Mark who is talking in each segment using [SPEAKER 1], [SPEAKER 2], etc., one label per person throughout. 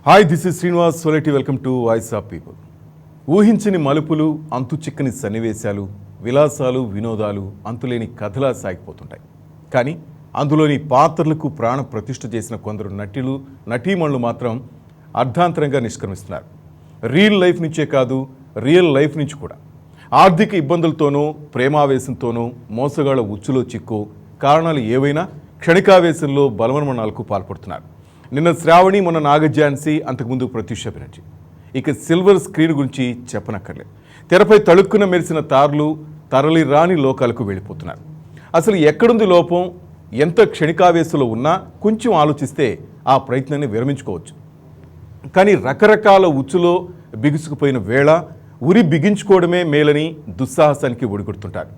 [SPEAKER 1] Hi, this is Srinivas Soleti. Welcome to Voice of People. ఊహించని మలుపులు, అంతు చిక్కని సన్నివేశాలు, విలాసాలు, వినోదాలు అంతులేని కథలా సాగిపోతుంటాయి. కానీ అందులోని పాత్రలకు ప్రాణ ప్రతిష్ఠ చేసిన కొందరు నటీమణులు మాత్రం అర్ధాంతరంగా నిష్క్రమిస్తున్నారు. రియల్ లైఫ్ నుంచే కాదు, రియల్ లైఫ్ నుంచి కూడా. ఆర్థిక ఇబ్బందులతోనూ, ప్రేమావేశంతోనూ, మోసగాళ్ల ఉచ్చులో చిక్కు, కారణాలు ఏవైనా క్షణికావేశంలో బలవన్మరణాలకు పాల్పడుతున్నారు. నిన్న శ్రావణి, మొన్న నాగఝాన్సీ, అంతకుముందు ప్రత్యూష బెనర్జీ. ఇక సిల్వర్ స్క్రీన్ గురించి చెప్పనక్కర్లేదు. తెరపై తళుక్కున మెరిసిన తారలు తరలి రాని లోకాలకు వెళ్ళిపోతున్నారు. అసలు ఎక్కడుంది లోపం? ఎంత క్షణికావేశంలో ఉన్నా కొంచెం ఆలోచిస్తే ఆ ప్రయత్నాన్ని విరమించుకోవచ్చు. కానీ రకరకాల ఉచ్చులో బిగుసుకుపోయిన వేళ ఉరి బిగించుకోవడమే మేలని దుస్సాహసానికి ఒడిగొడుతుంటారు.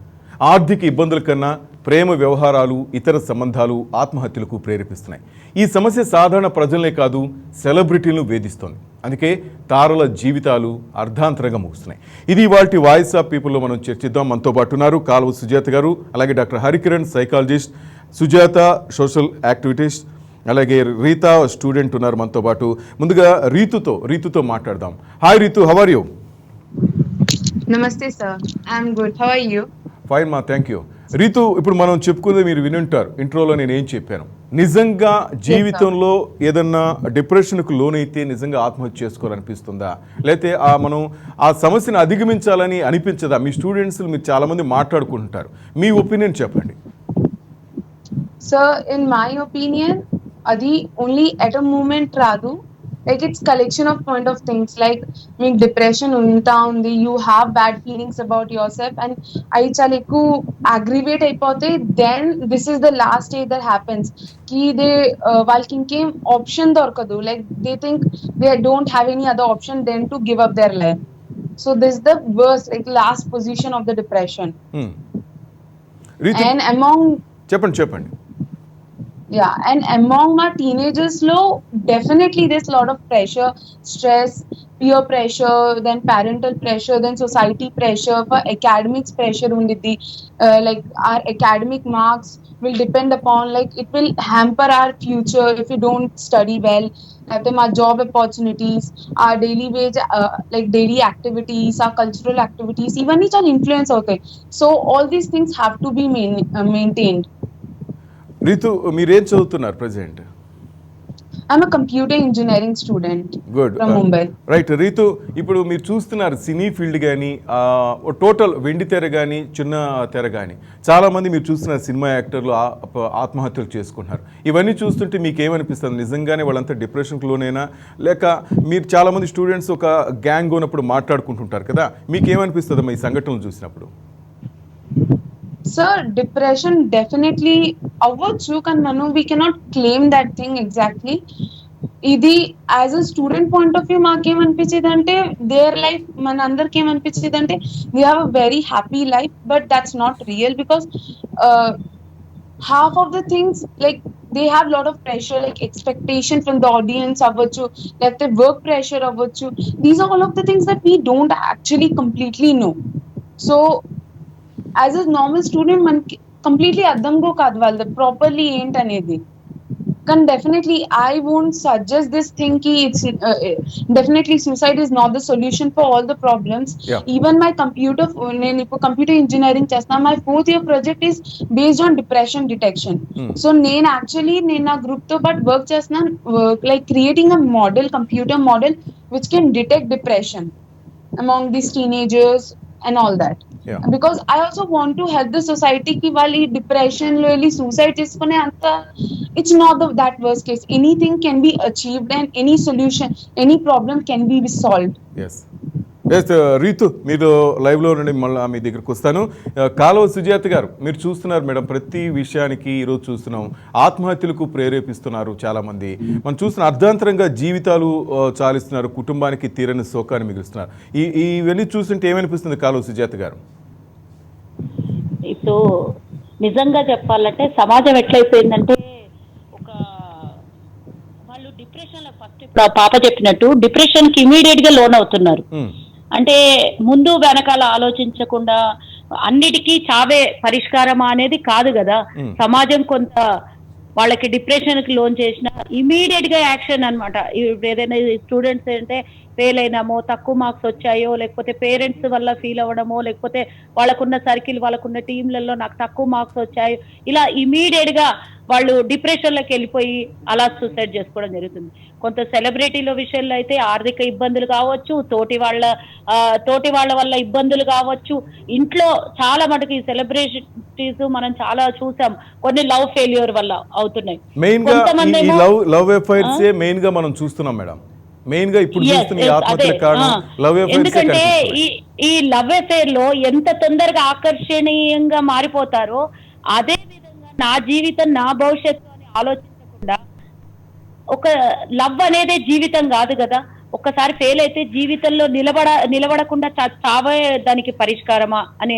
[SPEAKER 1] ఆర్థిక ఇబ్బందుల కన్నా ప్రేమ వ్యవహారాలు, ఇతర సంబంధాలు ఆత్మహత్యలకు ప్రేరేపిస్తున్నాయి. ఈ సమస్య సాధారణ ప్రజలనే కాదు, సెలబ్రిటీలను వేధిస్తోంది. అందుకే తారల జీవితాలు అర్ధాంతరంగా ముగుస్తున్నాయి. ఇది వాటి వాయిస్ ఆఫ్ పీపుల్లో మనం చర్చిద్దాం. మనతో పాటు ఉన్నారు కాలువ సుజాత గారు, అలాగే doctor Harikiran psychologist, Sujatha social activist, అలాగే రీతా స్టూడెంట్ ఉన్నారు మనతో పాటు. ముందుగా రీతుతో మాట్లాడదాం. Hi Ritu, how are you?
[SPEAKER 2] నమస్తే sir, I'm good. How are you?
[SPEAKER 1] Fine మా, థ్యాంక్ యూ. రీతు, ఇప్పుడు మనం చెప్పుకున్నది మీరు వినుంటారు. ఇంట్రోలో నేను ఏం చెప్పాను, నిజంగా జీవితంలో ఏదన్నా డిప్రెషన్కు లోనైతే నిజంగా ఆత్మహత్య చేసుకోవాలనిపిస్తుందా, లేకపోతే మనం ఆ సమస్యను అధిగమించాలని అనిపించదా? మీ స్టూడెంట్స్ మీరు చాలామంది మాట్లాడుకుంటుంటారు, మీ ఒపీనియన్ చెప్పండి.
[SPEAKER 2] సార్, ఇన్ మై ఒపీనియన్ అది ఓన్లీ ఎట్ అ మూమెంట్ రాదు. Like it's collection of point of things, like మీకు depression ఉంటా ఉంది, you have bad feelings about yourself and అవి చాలా ఎక్కువ aggravate అయిపోతే then this is the last stage that happens ki వాళ్ళకి ఇంకేం ఆప్షన్ దొరకదు. like they think they don't have any other option than to give up their life. So this is the worst, like last position of the depression. And among
[SPEAKER 1] చెప్పండి.
[SPEAKER 2] Yeah, and among my teenagers low, definitely there's a lot of pressure, stress, peer pressure, then parental pressure, then society pressure, for academics pressure undidi. Like our academic marks will depend upon, like it will hamper our future if we don't study well. Our job opportunities, our daily wage, like daily activities, our cultural activities, even each all influence okay. So all these things have to be maintained.
[SPEAKER 1] Ritu, మీరేం చదువుతున్నారు present?
[SPEAKER 2] I'm a computer engineering student.
[SPEAKER 1] Good.
[SPEAKER 2] From Mumbai.
[SPEAKER 1] Right Ritu, ఇప్పుడు మీరు చూస్తున్నారు cine field కానీ, total వెండి తెర కానీ, చిన్న తెర కానీ, చాలామంది మీరు చూస్తున్నారు సినిమా యాక్టర్లు ఆత్మహత్యలు చేసుకుంటున్నారు. ఇవన్నీ చూస్తుంటే మీకు ఏమనిపిస్తుంది? నిజంగానే వాళ్ళంతా డిప్రెషన్కి లోనైనా, లేక మీరు చాలామంది స్టూడెంట్స్ ఒక గ్యాంగ్ ఉన్నప్పుడు మాట్లాడుకుంటుంటారు కదా, మీకు ఏమనిపిస్తుంది ఈ సంఘటనలు చూసినప్పుడు?
[SPEAKER 2] Sir, depression definitely avvachu kan manu we cannot claim that thing exactly. Idi as a student point of view maakem anpichidante their life manandarki em anpichidante they have a very happy life, but that's not real because half of the things, like they have lot of pressure, like expectation from the audience avvachu, like the work pressure avvachu. These are all of the things that we don't actually completely know. So as a normal student మనకి completely అర్థంగో కాదు వాళ్ళు properly ఏంటనేది. కానీ definitely I won't suggest this thing కి it's definitely suicide is not the solution for all the problems. Even my నేను ఇప్పుడు computer engineering చేస్తాను. My 4th year project is based on depression detection. So నేను నా group తో పాటు work చేస్తున్నాను, like creating a model, computer model which can detect depression among these teenagers and all that. Because I also want to help the society ki vali depression lo eli suicide cheskone anta, it's not that worst case. Anything can be achieved and any solution, any problem can be solved.
[SPEAKER 1] Yes Ritu, మీరు లైవ్లో నుండి మళ్ళీ మీ దగ్గరకు వస్తాను. కాలువ సుజాత గారు, మీరు చూస్తున్నారు మేడం, ప్రతి విషయానికి ఈరోజు చూస్తున్నాం ఆత్మహత్యలకు ప్రేరేపిస్తున్నారు చాలామంది. మనం చూస్తున్న అర్ధాంతరంగా జీవితాలు చాలిస్తున్నారు, కుటుంబానికి తీరని శోకాన్ని మిగులుస్తున్నారు. ఇవన్నీ చూస్తుంటే ఏమనిపిస్తుంది కాలువ సుజాత గారు?
[SPEAKER 3] ఇప్పుడు నిజంగా చెప్పాలంటే సమాజం ఎట్లయిపోయిందంటే, ఒక వాళ్ళు డిప్రెషన్ ఫస్ట్ పాప చెప్పినట్టు డిప్రెషన్కి ఇమీడియట్గా లోన్ అవుతున్నారు. అంటే ముందు వెనకాల ఆలోచించకుండా అన్నిటికీ చావే పరిష్కారమా అనేది కాదు కదా. సమాజం కొంత వాళ్ళకి డిప్రెషన్ కి లోన్ చేసిన ఇమీడియట్ గా యాక్షన్ అనమాట. ఏదైనా స్టూడెంట్స్ అంటే ఫెయిల్ అయినామో, తక్కువ మార్క్స్ వచ్చాయో, లేకపోతే పేరెంట్స్ వల్ల ఫీల్ అవ్వడమో, లేకపోతే వాళ్ళకున్న సర్కిల్, వాళ్ళకున్న టీంలలో నాకు తక్కువ మార్క్స్ వచ్చాయో, ఇలా ఇమీడియట్ గా వాళ్ళు డిప్రెషన్ లోకి వెళ్ళిపోయి అలా సూసైడ్ చేసుకోవడం జరుగుతుంది. కొంత సెలబ్రిటీల విషయంలో అయితే ఆర్థిక ఇబ్బందులు కావచ్చు, తోటి వాళ్ళ వల్ల ఇబ్బందులు కావచ్చు, ఇంట్లో చాలా మటుకు ఈ సెలబ్రిటీస్ మనం చాలా చూసాం, కొన్ని లవ్ ఫెయిల్యూర్ వల్ల అవుతున్నాయి.
[SPEAKER 1] మెయిన్ గా
[SPEAKER 3] కొంతమంది
[SPEAKER 1] ఈ
[SPEAKER 3] ఏమో-
[SPEAKER 1] లవ్ అఫైర్స్ మెయిన్ గా మనం చూస్తున్నాం మేడం. మెయిన్ గా ఇప్పుడు చూస్తున్న ఈ ఆత్మహత్యల కారణం లవ్ అఫైర్స్.
[SPEAKER 3] ఎందుకంటే ఈ లవ్ అఫైర్ లో ఎంత తొందరగా ఆకర్షణీయంగా మారిపోతారో, అదే విధంగా నా జీవితం, నా భవిష్యత్తు అని ఆలోచించకుండా, ఒక లవ్ అనేది జీవితం కాదు కదా, ఒక్కసారి ఫెయిల్ అయితే జీవితంలో నిలబడకుండా చావే దానికి పరిష్కారమా అని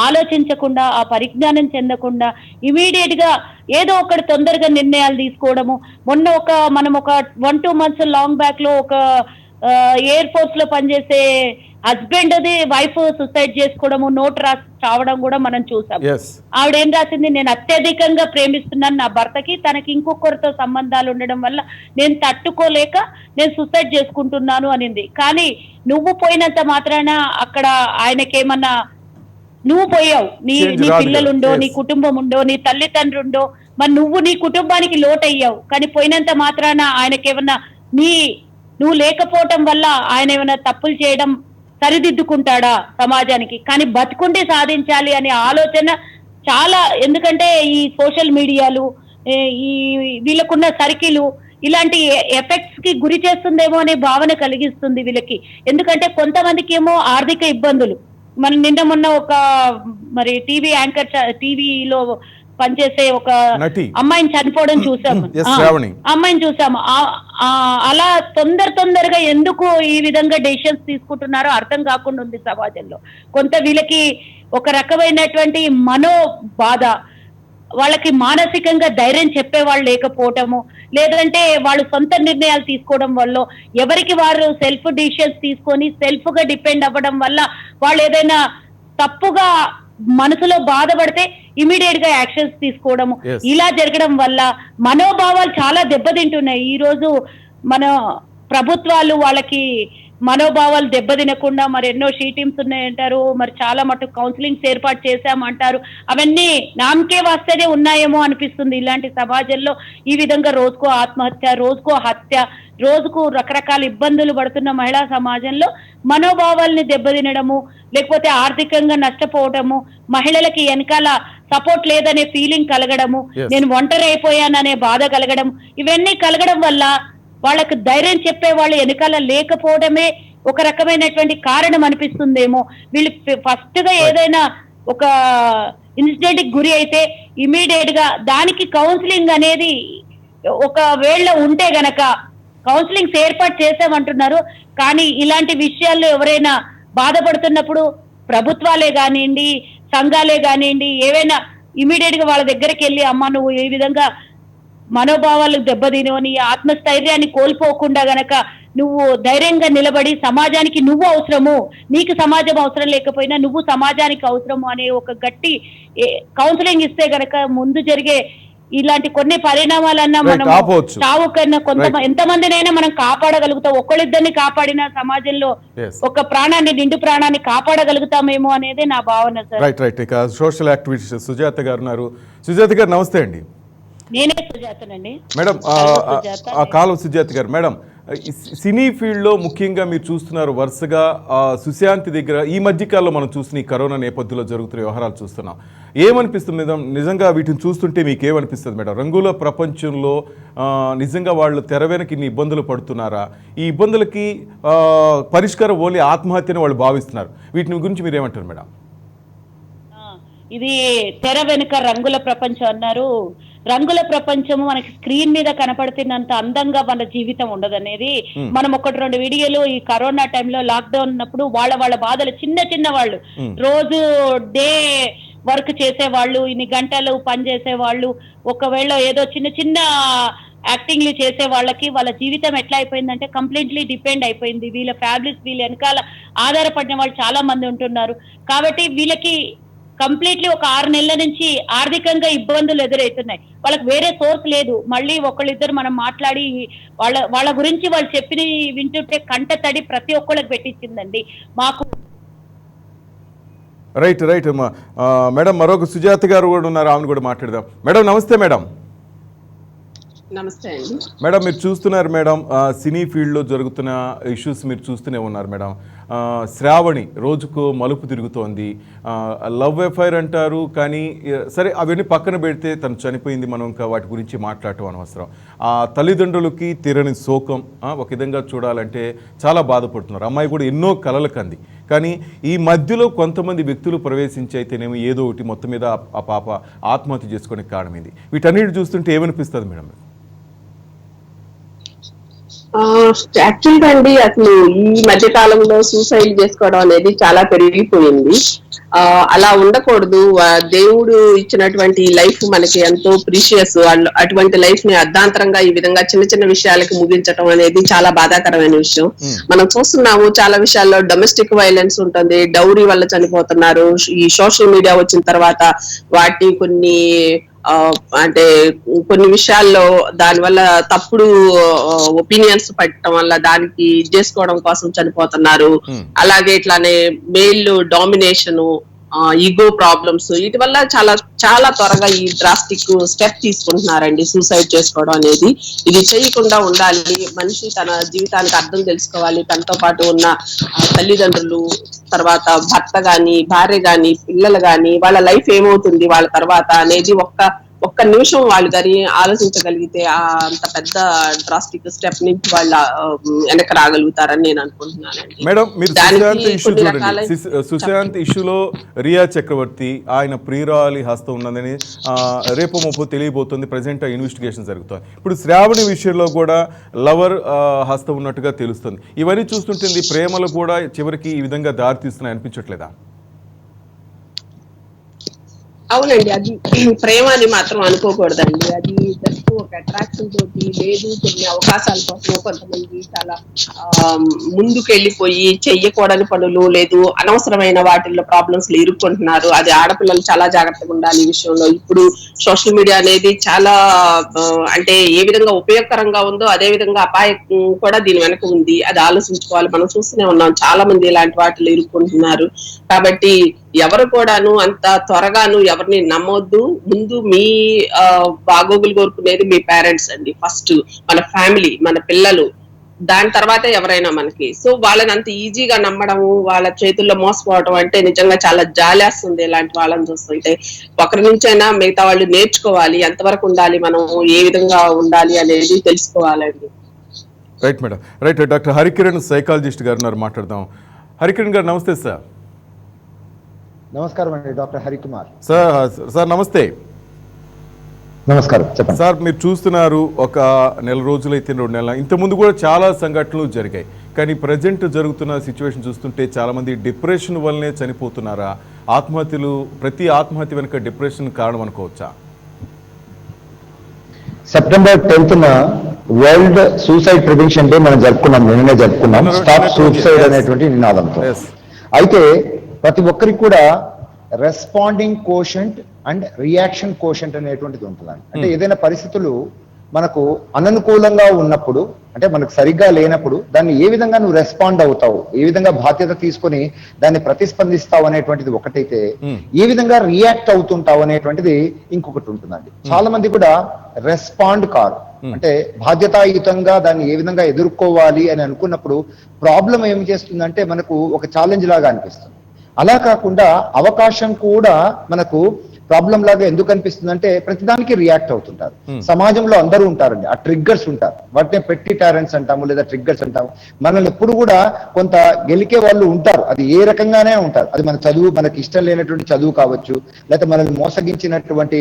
[SPEAKER 3] ఆలోచించకుండా, ఆ పరిజ్ఞానం చెందకుండా ఇమీడియట్ గా ఏదో ఒకటి తొందరగా నిర్ణయాలు తీసుకోవడము. మొన్న మనం ఒక 1-2 months లాంగ్ బ్యాక్ లో ఒక ఎయిర్ ఫోర్స్ లో పనిచేసే హస్బెండ్ అది వైఫ్ సూసైడ్ చేసుకోవడము, నోట్ రాసి చావడం కూడా మనం చూసాం. ఆవిడ ఏం రాసింది, నేను అత్యధికంగా ప్రేమిస్తున్నాను నా భర్తకి, తనకి ఇంకొకరితో సంబంధాలు ఉండడం వల్ల నేను తట్టుకోలేక నేను సూసైడ్ చేసుకుంటున్నాను అనింది. కానీ నువ్వు పోయినంత మాత్రాన అక్కడ ఆయనకేమన్నా, నువ్వు పోయావు, నీ పిల్లలుండో, నీ కుటుంబం ఉండో, నీ తల్లిదండ్రుండో, మరి నువ్వు నీ కుటుంబానికి లోటయ్యావు. కానీ పోయినంత మాత్రాన ఆయనకేమన్నా నువ్వు లేకపోవటం వల్ల ఆయన ఏమైనా తప్పులు చేయడం సరిదిద్దుకుంటాడా సమాజానికి? కానీ బతుకుంటే సాధించాలి అనే ఆలోచన చాలా, ఎందుకంటే ఈ సోషల్ మీడియాలు, ఈ వీళ్ళకున్న సర్కిల్ ఇలాంటి ఎఫెక్ట్స్ కి గురి చేస్తుందేమో అనే భావన కలిగిస్తుంది వీళ్ళకి. ఎందుకంటే కొంతమందికి ఏమో ఆర్థిక ఇబ్బందులు. మనం నిన్న మొన్న ఒక మరి టీవీలో పనిచేసే ఒక అమ్మాయిని చనిపోవడం చూసాము, అమ్మాయిని చూసాము. అలా తొందరగా ఎందుకు ఈ విధంగా డెసిషన్స్ తీసుకుంటున్నారో అర్థం కాకుండా ఉంది సమాజంలో. కొంత వీళ్ళకి ఒక రకమైనటువంటి మనోబాధ, వాళ్ళకి మానసికంగా ధైర్యం చెప్పేవాళ్ళు లేకపోవటము, లేదంటే వాళ్ళు సొంత నిర్ణయాలు తీసుకోవడం వల్ల, ఎవరికి వారు సెల్ఫ్ డిసిషన్స్ తీసుకొని సెల్ఫ్ గా డిపెండ్ అవ్వడం వల్ల, వాళ్ళు ఏదైనా తప్పుగా మనసులో బాధపడితే ఇమీడియట్ గా యాక్షన్స్ తీసుకోవడము, ఇలా జరగడం వల్ల మనోభావాలు చాలా దెబ్బతింటున్నాయి. ఈ రోజు మన ప్రభుత్వాలు వాళ్ళకి మనోభావాలు దెబ్బతినకుండా మరి ఎన్నో షీ టీమ్స్ ఉన్నాయంటారు, మరి చాలా మటుకు కౌన్సిలింగ్స్ ఏర్పాటు చేశామంటారు. అవన్నీ నామకే వాస్తేనే ఉన్నాయేమో అనిపిస్తుంది. ఇలాంటి సమాజంలో ఈ విధంగా రోజుకో ఆత్మహత్య, రోజుకో హత్య, రోజుకు రకరకాల ఇబ్బందులు పడుతున్న మహిళా సమాజంలో మనోభావాల్ని దెబ్బతినడము, లేకపోతే ఆర్థికంగా నష్టపోవడము, మహిళలకి వెనకాల సపోర్ట్ లేదనే ఫీలింగ్ కలగడము, నేను ఒంటరి అయిపోయాననే బాధ కలగడం, ఇవన్నీ కలగడం వల్ల వాళ్ళకు ధైర్యం చెప్పే వాళ్ళు వెనకాల లేకపోవడమే ఒక రకమైనటువంటి కారణం అనిపిస్తుందేమో. వీళ్ళు ఫస్ట్ గా ఏదైనా ఒక ఇన్సిడెంట్ కి గురి అయితే ఇమీడియట్ గా దానికి కౌన్సిలింగ్ అనేది ఒకవేళ ఉంటే గనక, కౌన్సిలింగ్స్ ఏర్పాటు చేసామంటున్నారు, కానీ ఇలాంటి విషయాల్లో ఎవరైనా బాధపడుతున్నప్పుడు ప్రభుత్వాలే కానివ్వండి, సంఘాలే కానివ్వండి, ఏవైనా ఇమీడియట్ గా వాళ్ళ దగ్గరికి వెళ్ళి, అమ్మ నువ్వు ఈ విధంగా మనోభావాలకు దెబ్బతినో, నీ ఆత్మస్థైర్యాన్ని కోల్పోకుండా గనక నువ్వు ధైర్యంగా నిలబడి సమాజానికి నువ్వు అవసరము, నీకు సమాజం అవసరం లేకపోయినా నువ్వు సమాజానికి అవసరము అనే ఒక గట్టి కౌన్సిలింగ్ ఇస్తే గనక ముందు జరిగే ఇలాంటి కొన్ని పరిణామాలన్నా మనం చావు కన్నా ఎంతమందినైనా మనం కాపాడగలుగుతాం. ఒకళ్ళిద్దరిని కాపాడిన సమాజంలో ఒక నిండు ప్రాణాన్ని కాపాడగలుగుతామేమో అనేది నా భావన సార్.
[SPEAKER 1] రైట్. ఇక సోషల్ యాక్టివిస్ట్ సుజాత గారు ఉన్నారు. సుజాత గారు నమస్తే అండి.
[SPEAKER 3] నేనే సుజాతనండి
[SPEAKER 1] మేడం. కాలం సుజాత గారు. మేడం, సినీ ఫీల్డ్లో ముఖ్యంగా మీరు చూస్తున్నారు వరుసగా సుశాంతి దగ్గర ఈ మధ్యకాలంలో మనం చూసిన ఈ కరోనా నేపథ్యంలో జరుగుతున్న వ్యవహారాలు చూస్తున్నాం. ఏమనిపిస్తుంది నిజంగా వీటిని చూస్తుంటే మీకు ఏమనిపిస్తుంది మేడం? రంగుల ప్రపంచంలో నిజంగా వాళ్ళు తెర వెనక ఇన్ని ఇబ్బందులు పడుతున్నారా? ఈ ఇబ్బందులకి పరిష్కారం ఓన్లీ ఆత్మహత్యని వాళ్ళు భావిస్తున్నారు. వీటిని గురించి మీరు ఏమంటారు మేడం?
[SPEAKER 3] ఇది తెర వెనుక రంగుల ప్రపంచం అన్నారు. రంగుల ప్రపంచము మనకి స్క్రీన్ మీద కనపడుతున్నంత అందంగా మన జీవితం ఉండదనేది మనం 1-2 వీడియోలు ఈ కరోనా టైంలో లాక్డౌన్ ఉన్నప్పుడు వాళ్ళ బాధలు, చిన్న వాళ్ళు రోజు డే వర్క్ చేసేవాళ్ళు, ఇన్ని గంటలు పని చేసేవాళ్ళు, ఒకవేళ ఏదో చిన్న యాక్టింగ్లు చేసే వాళ్ళకి వాళ్ళ జీవితం ఎట్లా అయిపోయిందంటే కంప్లీట్లీ డిపెండ్ అయిపోయింది. వీళ్ళ ఫ్యామిలీస్ వీళ్ళ వెనకాల ఆధారపడిన వాళ్ళు చాలా మంది ఉంటున్నారు. కాబట్టి వీళ్ళకి కంప్లీట్లీ ఒక 6 నెలల నుంచి ఆర్థికంగా ఇబ్బందులు ఎదురవుతున్నాయి. వాళ్ళకి వేరే సోర్స్ లేదు. మళ్ళీ ఒకళ్ళిద్దరు మనం మాట్లాడి వాళ్ళ గురించి వాళ్ళు చెప్పిన వింటుంటే కంట తడి ప్రతి ఒక్కళ్ళకి పెట్టించిందండి మాకు.
[SPEAKER 1] రైట్ రైట్ మేడం, మరొక సుజాత గారు కూడా ఉన్నారు, ఆమెను కూడా మాట్లాడదాం. మేడం నమస్తే. మేడం
[SPEAKER 4] నమస్తే అండి.
[SPEAKER 1] మేడం మీరు చూస్తున్నారు మేడం, సినీ ఫీల్డ్లో జరుగుతున్న ఇష్యూస్ మీరు చూస్తూనే ఉన్నారు మేడం. శ్రావణి రోజుకు మలుపు తిరుగుతోంది. లవ్ అఫైర్ అంటారు, కానీ సరే అవన్నీ పక్కన పెడితే తను చనిపోయింది, మనం ఇంకా వాటి గురించి మాట్లాడటం అనవసరం. ఆ తల్లిదండ్రులకి తీరని శోకం, ఒక విధంగా చూడాలంటే చాలా బాధపడుతున్నారు. అమ్మాయి కూడా ఎన్నో కలలు కంది, కానీ ఈ మధ్యలో కొంతమంది వ్యక్తులు ప్రవేశించి అయితేనేమో ఏదో ఒకటి మొత్తం మీద ఆ పాప ఆత్మహత్య చేసుకోవడానికి కారణమైంది. వీటన్నిటి చూస్తుంటే ఏమనిపిస్తుంది మేడం?
[SPEAKER 4] యాక్చువల్ గా అండి, అసలు ఈ మధ్య కాలంలో సూసైడ్ చేసుకోవడం అనేది చాలా పెరిగిపోయింది. అలా ఉండకూడదు. దేవుడు ఇచ్చినటువంటి లైఫ్ మనకి ఎంతో ప్రీషియస్. అటువంటి లైఫ్ ని అర్ధాంతరంగా ఈ విధంగా చిన్న చిన్న విషయాలకి ముగించడం అనేది చాలా బాధాకరమైన విషయం. మనం చూస్తున్నాము చాలా విషయాల్లో డొమెస్టిక్ వైలెన్స్ ఉంటుంది, డౌరీ వల్ల చనిపోతున్నారు. ఈ సోషల్ మీడియా వచ్చిన తర్వాత వాటి కొన్ని విషయాల్లో దానివల్ల తప్పుడు ఒపీనియన్స్ పెట్టడం వల్ల దానికి చేసుకోవడం కోసం చనిపోతున్నారు. అలాగే ఇట్లానే మెయిల్ డామినేషన్, ఈగో ప్రాబ్లమ్స్, వీటి వల్ల చాలా చాలా త్వరగా ఈ డ్రాస్టిక్ స్టెప్ తీసుకుంటున్నారండి సూసైడ్ చేసుకోవడం అనేది. ఇది చేయకుండా ఉండాలి. మనిషి తన జీవితానికి అర్థం తెలుసుకోవాలి. తనతో పాటు ఉన్న తల్లిదండ్రులు, తర్వాత భర్త గాని, భార్య గాని, పిల్లలు గాని, వాళ్ళ లైఫ్ ఏమవుతుంది వాళ్ళ తర్వాత అనేది ఒక్క నిమిషం వాళ్ళు గాని ఆలోచించగలిగితే అంత పెద్ద డ్రాస్టిక్ స్టెప్ నుంచి వాళ్ళ వెనక రాగలుగుతారని నేను అనుకుంటున్నానండి.
[SPEAKER 1] మేడం మీరు సుశాంత్ ఇష్యూలో రియా చక్రవర్తి ఆయన ప్రియురాలి హస్తం ఉన్నదని రేపు మొప్పు తెలియబోతుంది. ప్రజెంట్ ఇన్వెస్టిగేషన్ జరుగుతుంది. ఇప్పుడు శ్రావణి విషయంలో కూడా లవర్ హస్తం ఉన్నట్టుగా తెలుస్తుంది. ఇవన్నీ చూస్తుంటుంది ప్రేమలు కూడా చివరికి ఈ విధంగా దారి తీస్తున్నాయి అనిపించట్లేదా?
[SPEAKER 4] అవునండి, అది ప్రేమ అని మాత్రం అనుకోకూడదండి. అది జస్ట్ ఒక అట్రాక్షన్ తోటి, లేదు కొన్ని అవకాశాల కోసం కొంతమంది చాలా ముందుకెళ్ళిపోయి చెయ్యకూడని పనులు, లేదు అనవసరమైన వాటిల్లో ప్రాబ్లమ్స్ లో ఇరుక్కుంటున్నారు. అది ఆడపిల్లలు చాలా జాగ్రత్తగా ఉండాలి ఈ విషయంలో. ఇప్పుడు సోషల్ మీడియా అనేది చాలా అంటే ఏ విధంగా ఉపయోగకరంగా ఉందో అదే విధంగా అపాయం కూడా దీని వెనక ఉంది. అది ఆలోచించుకోవాలి. మనం చూస్తూనే ఉన్నాం చాలా మంది ఇలాంటి వాటిలో ఇరుక్కుంటున్నారు. కాబట్టి ఎవరు కూడాను అంత త్వరగాను ఎవరిని నమ్మొద్దు. ముందు మీ బాగోగులు కోరుకునేది మీ పేరెంట్స్ అండి. ఫస్ట్ మన ఫ్యామిలీ, మన పిల్లలు, దాని తర్వాతే ఎవరైనా మనకి. సో వాళ్ళని అంత ఈజీగా నమ్మడము, వాళ్ళ చేతుల్లో మోసపోవడం అంటే నిజంగా చాలా జాలేస్తుంది. ఇలాంటి వాళ్ళని చూస్తుంటే ఒకరి నుంచైనా మిగతా వాళ్ళు నేర్చుకోవాలి. ఎంతవరకు ఉండాలి, మనం ఏ విధంగా ఉండాలి అనేది తెలుసుకోవాలండి.
[SPEAKER 1] Right madam, right. Doctor Harikiran psychologist garu ఉన్నారు, మాట్లాడదాం. హరికిరణ్ గారు నమస్తే సార్.
[SPEAKER 5] నమస్కారం అండి, డాక్టర్ హరికుమార్
[SPEAKER 1] సార్. నమస్తే.
[SPEAKER 5] నమస్కారం, చెప్పండి
[SPEAKER 1] సార్. మీరు చూస్తున్నారు, ఒక నెల రోజులైతే 2 నెలల ఇంతకుముందు కూడా చాలా సంఘటనలు జరిగాయి, కానీ ప్రజెంట్ జరుగుతున్న సిచ్యువేషన్ చూస్తుంటే చాలా మంది డిప్రెషన్ వల్లనే చనిపోతున్నారా? ఆత్మహత్యలు, ప్రతి ఆత్మహత్య వెనుక డిప్రెషన్ కారణం అనుకోవచ్చా?
[SPEAKER 5] September 10th world suicide prevention day మనం జరుపుకున్నాం, నిన్ననే జరుపుకున్నాం, స్టాప్ సూసైడ్ అనేటువంటి నినాదంతో. అయితే ప్రతి ఒక్కరికి కూడా responding quotient and reaction quotient అనేటువంటిది ఉంటుందండి. అంటే ఏదైనా పరిస్థితులు మనకు అననుకూలంగా ఉన్నప్పుడు, అంటే మనకు సరిగ్గా లేనప్పుడు దాన్ని ఏ విధంగా నువ్వు రెస్పాండ్ అవుతావు, ఏ విధంగా బాధ్యత తీసుకొని దాన్ని ప్రతిస్పందిస్తావు అనేటువంటిది ఒకటైతే, ఏ విధంగా రియాక్ట్ అవుతుంటావు అనేటువంటిది ఇంకొకటి ఉంటుందండి. చాలా మంది కూడా రెస్పాండ్ కారు. అంటే బాధ్యతాయుతంగా దాన్ని ఏ విధంగా ఎదుర్కోవాలి అని అనుకున్నప్పుడు ప్రాబ్లం ఏమి చేస్తుందంటే మనకు ఒక ఛాలెంజ్ లాగా అనిపిస్తుంది. అలా కాకుండా అవకాశం కూడా మనకు ప్రాబ్లం లాగా ఎందుకు అనిపిస్తుందంటే ప్రతిదానికి రియాక్ట్ అవుతుంటారు. సమాజంలో అందరూ ఉంటారండి, ఆ ట్రిగ్గర్స్ ఉంటారు. వాటిని పెట్టి టారెంట్స్ అంటాము, లేదా ట్రిగ్గర్స్ అంటాము. మనల్ని ఎప్పుడు కూడా కొంత గెలికే వాళ్ళు ఉంటారు, అది ఏ రకంగానే ఉంటారు. అది మన చదువు, మనకి ఇష్టం లేనటువంటి చదువు కావచ్చు, లేకపోతే మనల్ని మోసగించినటువంటి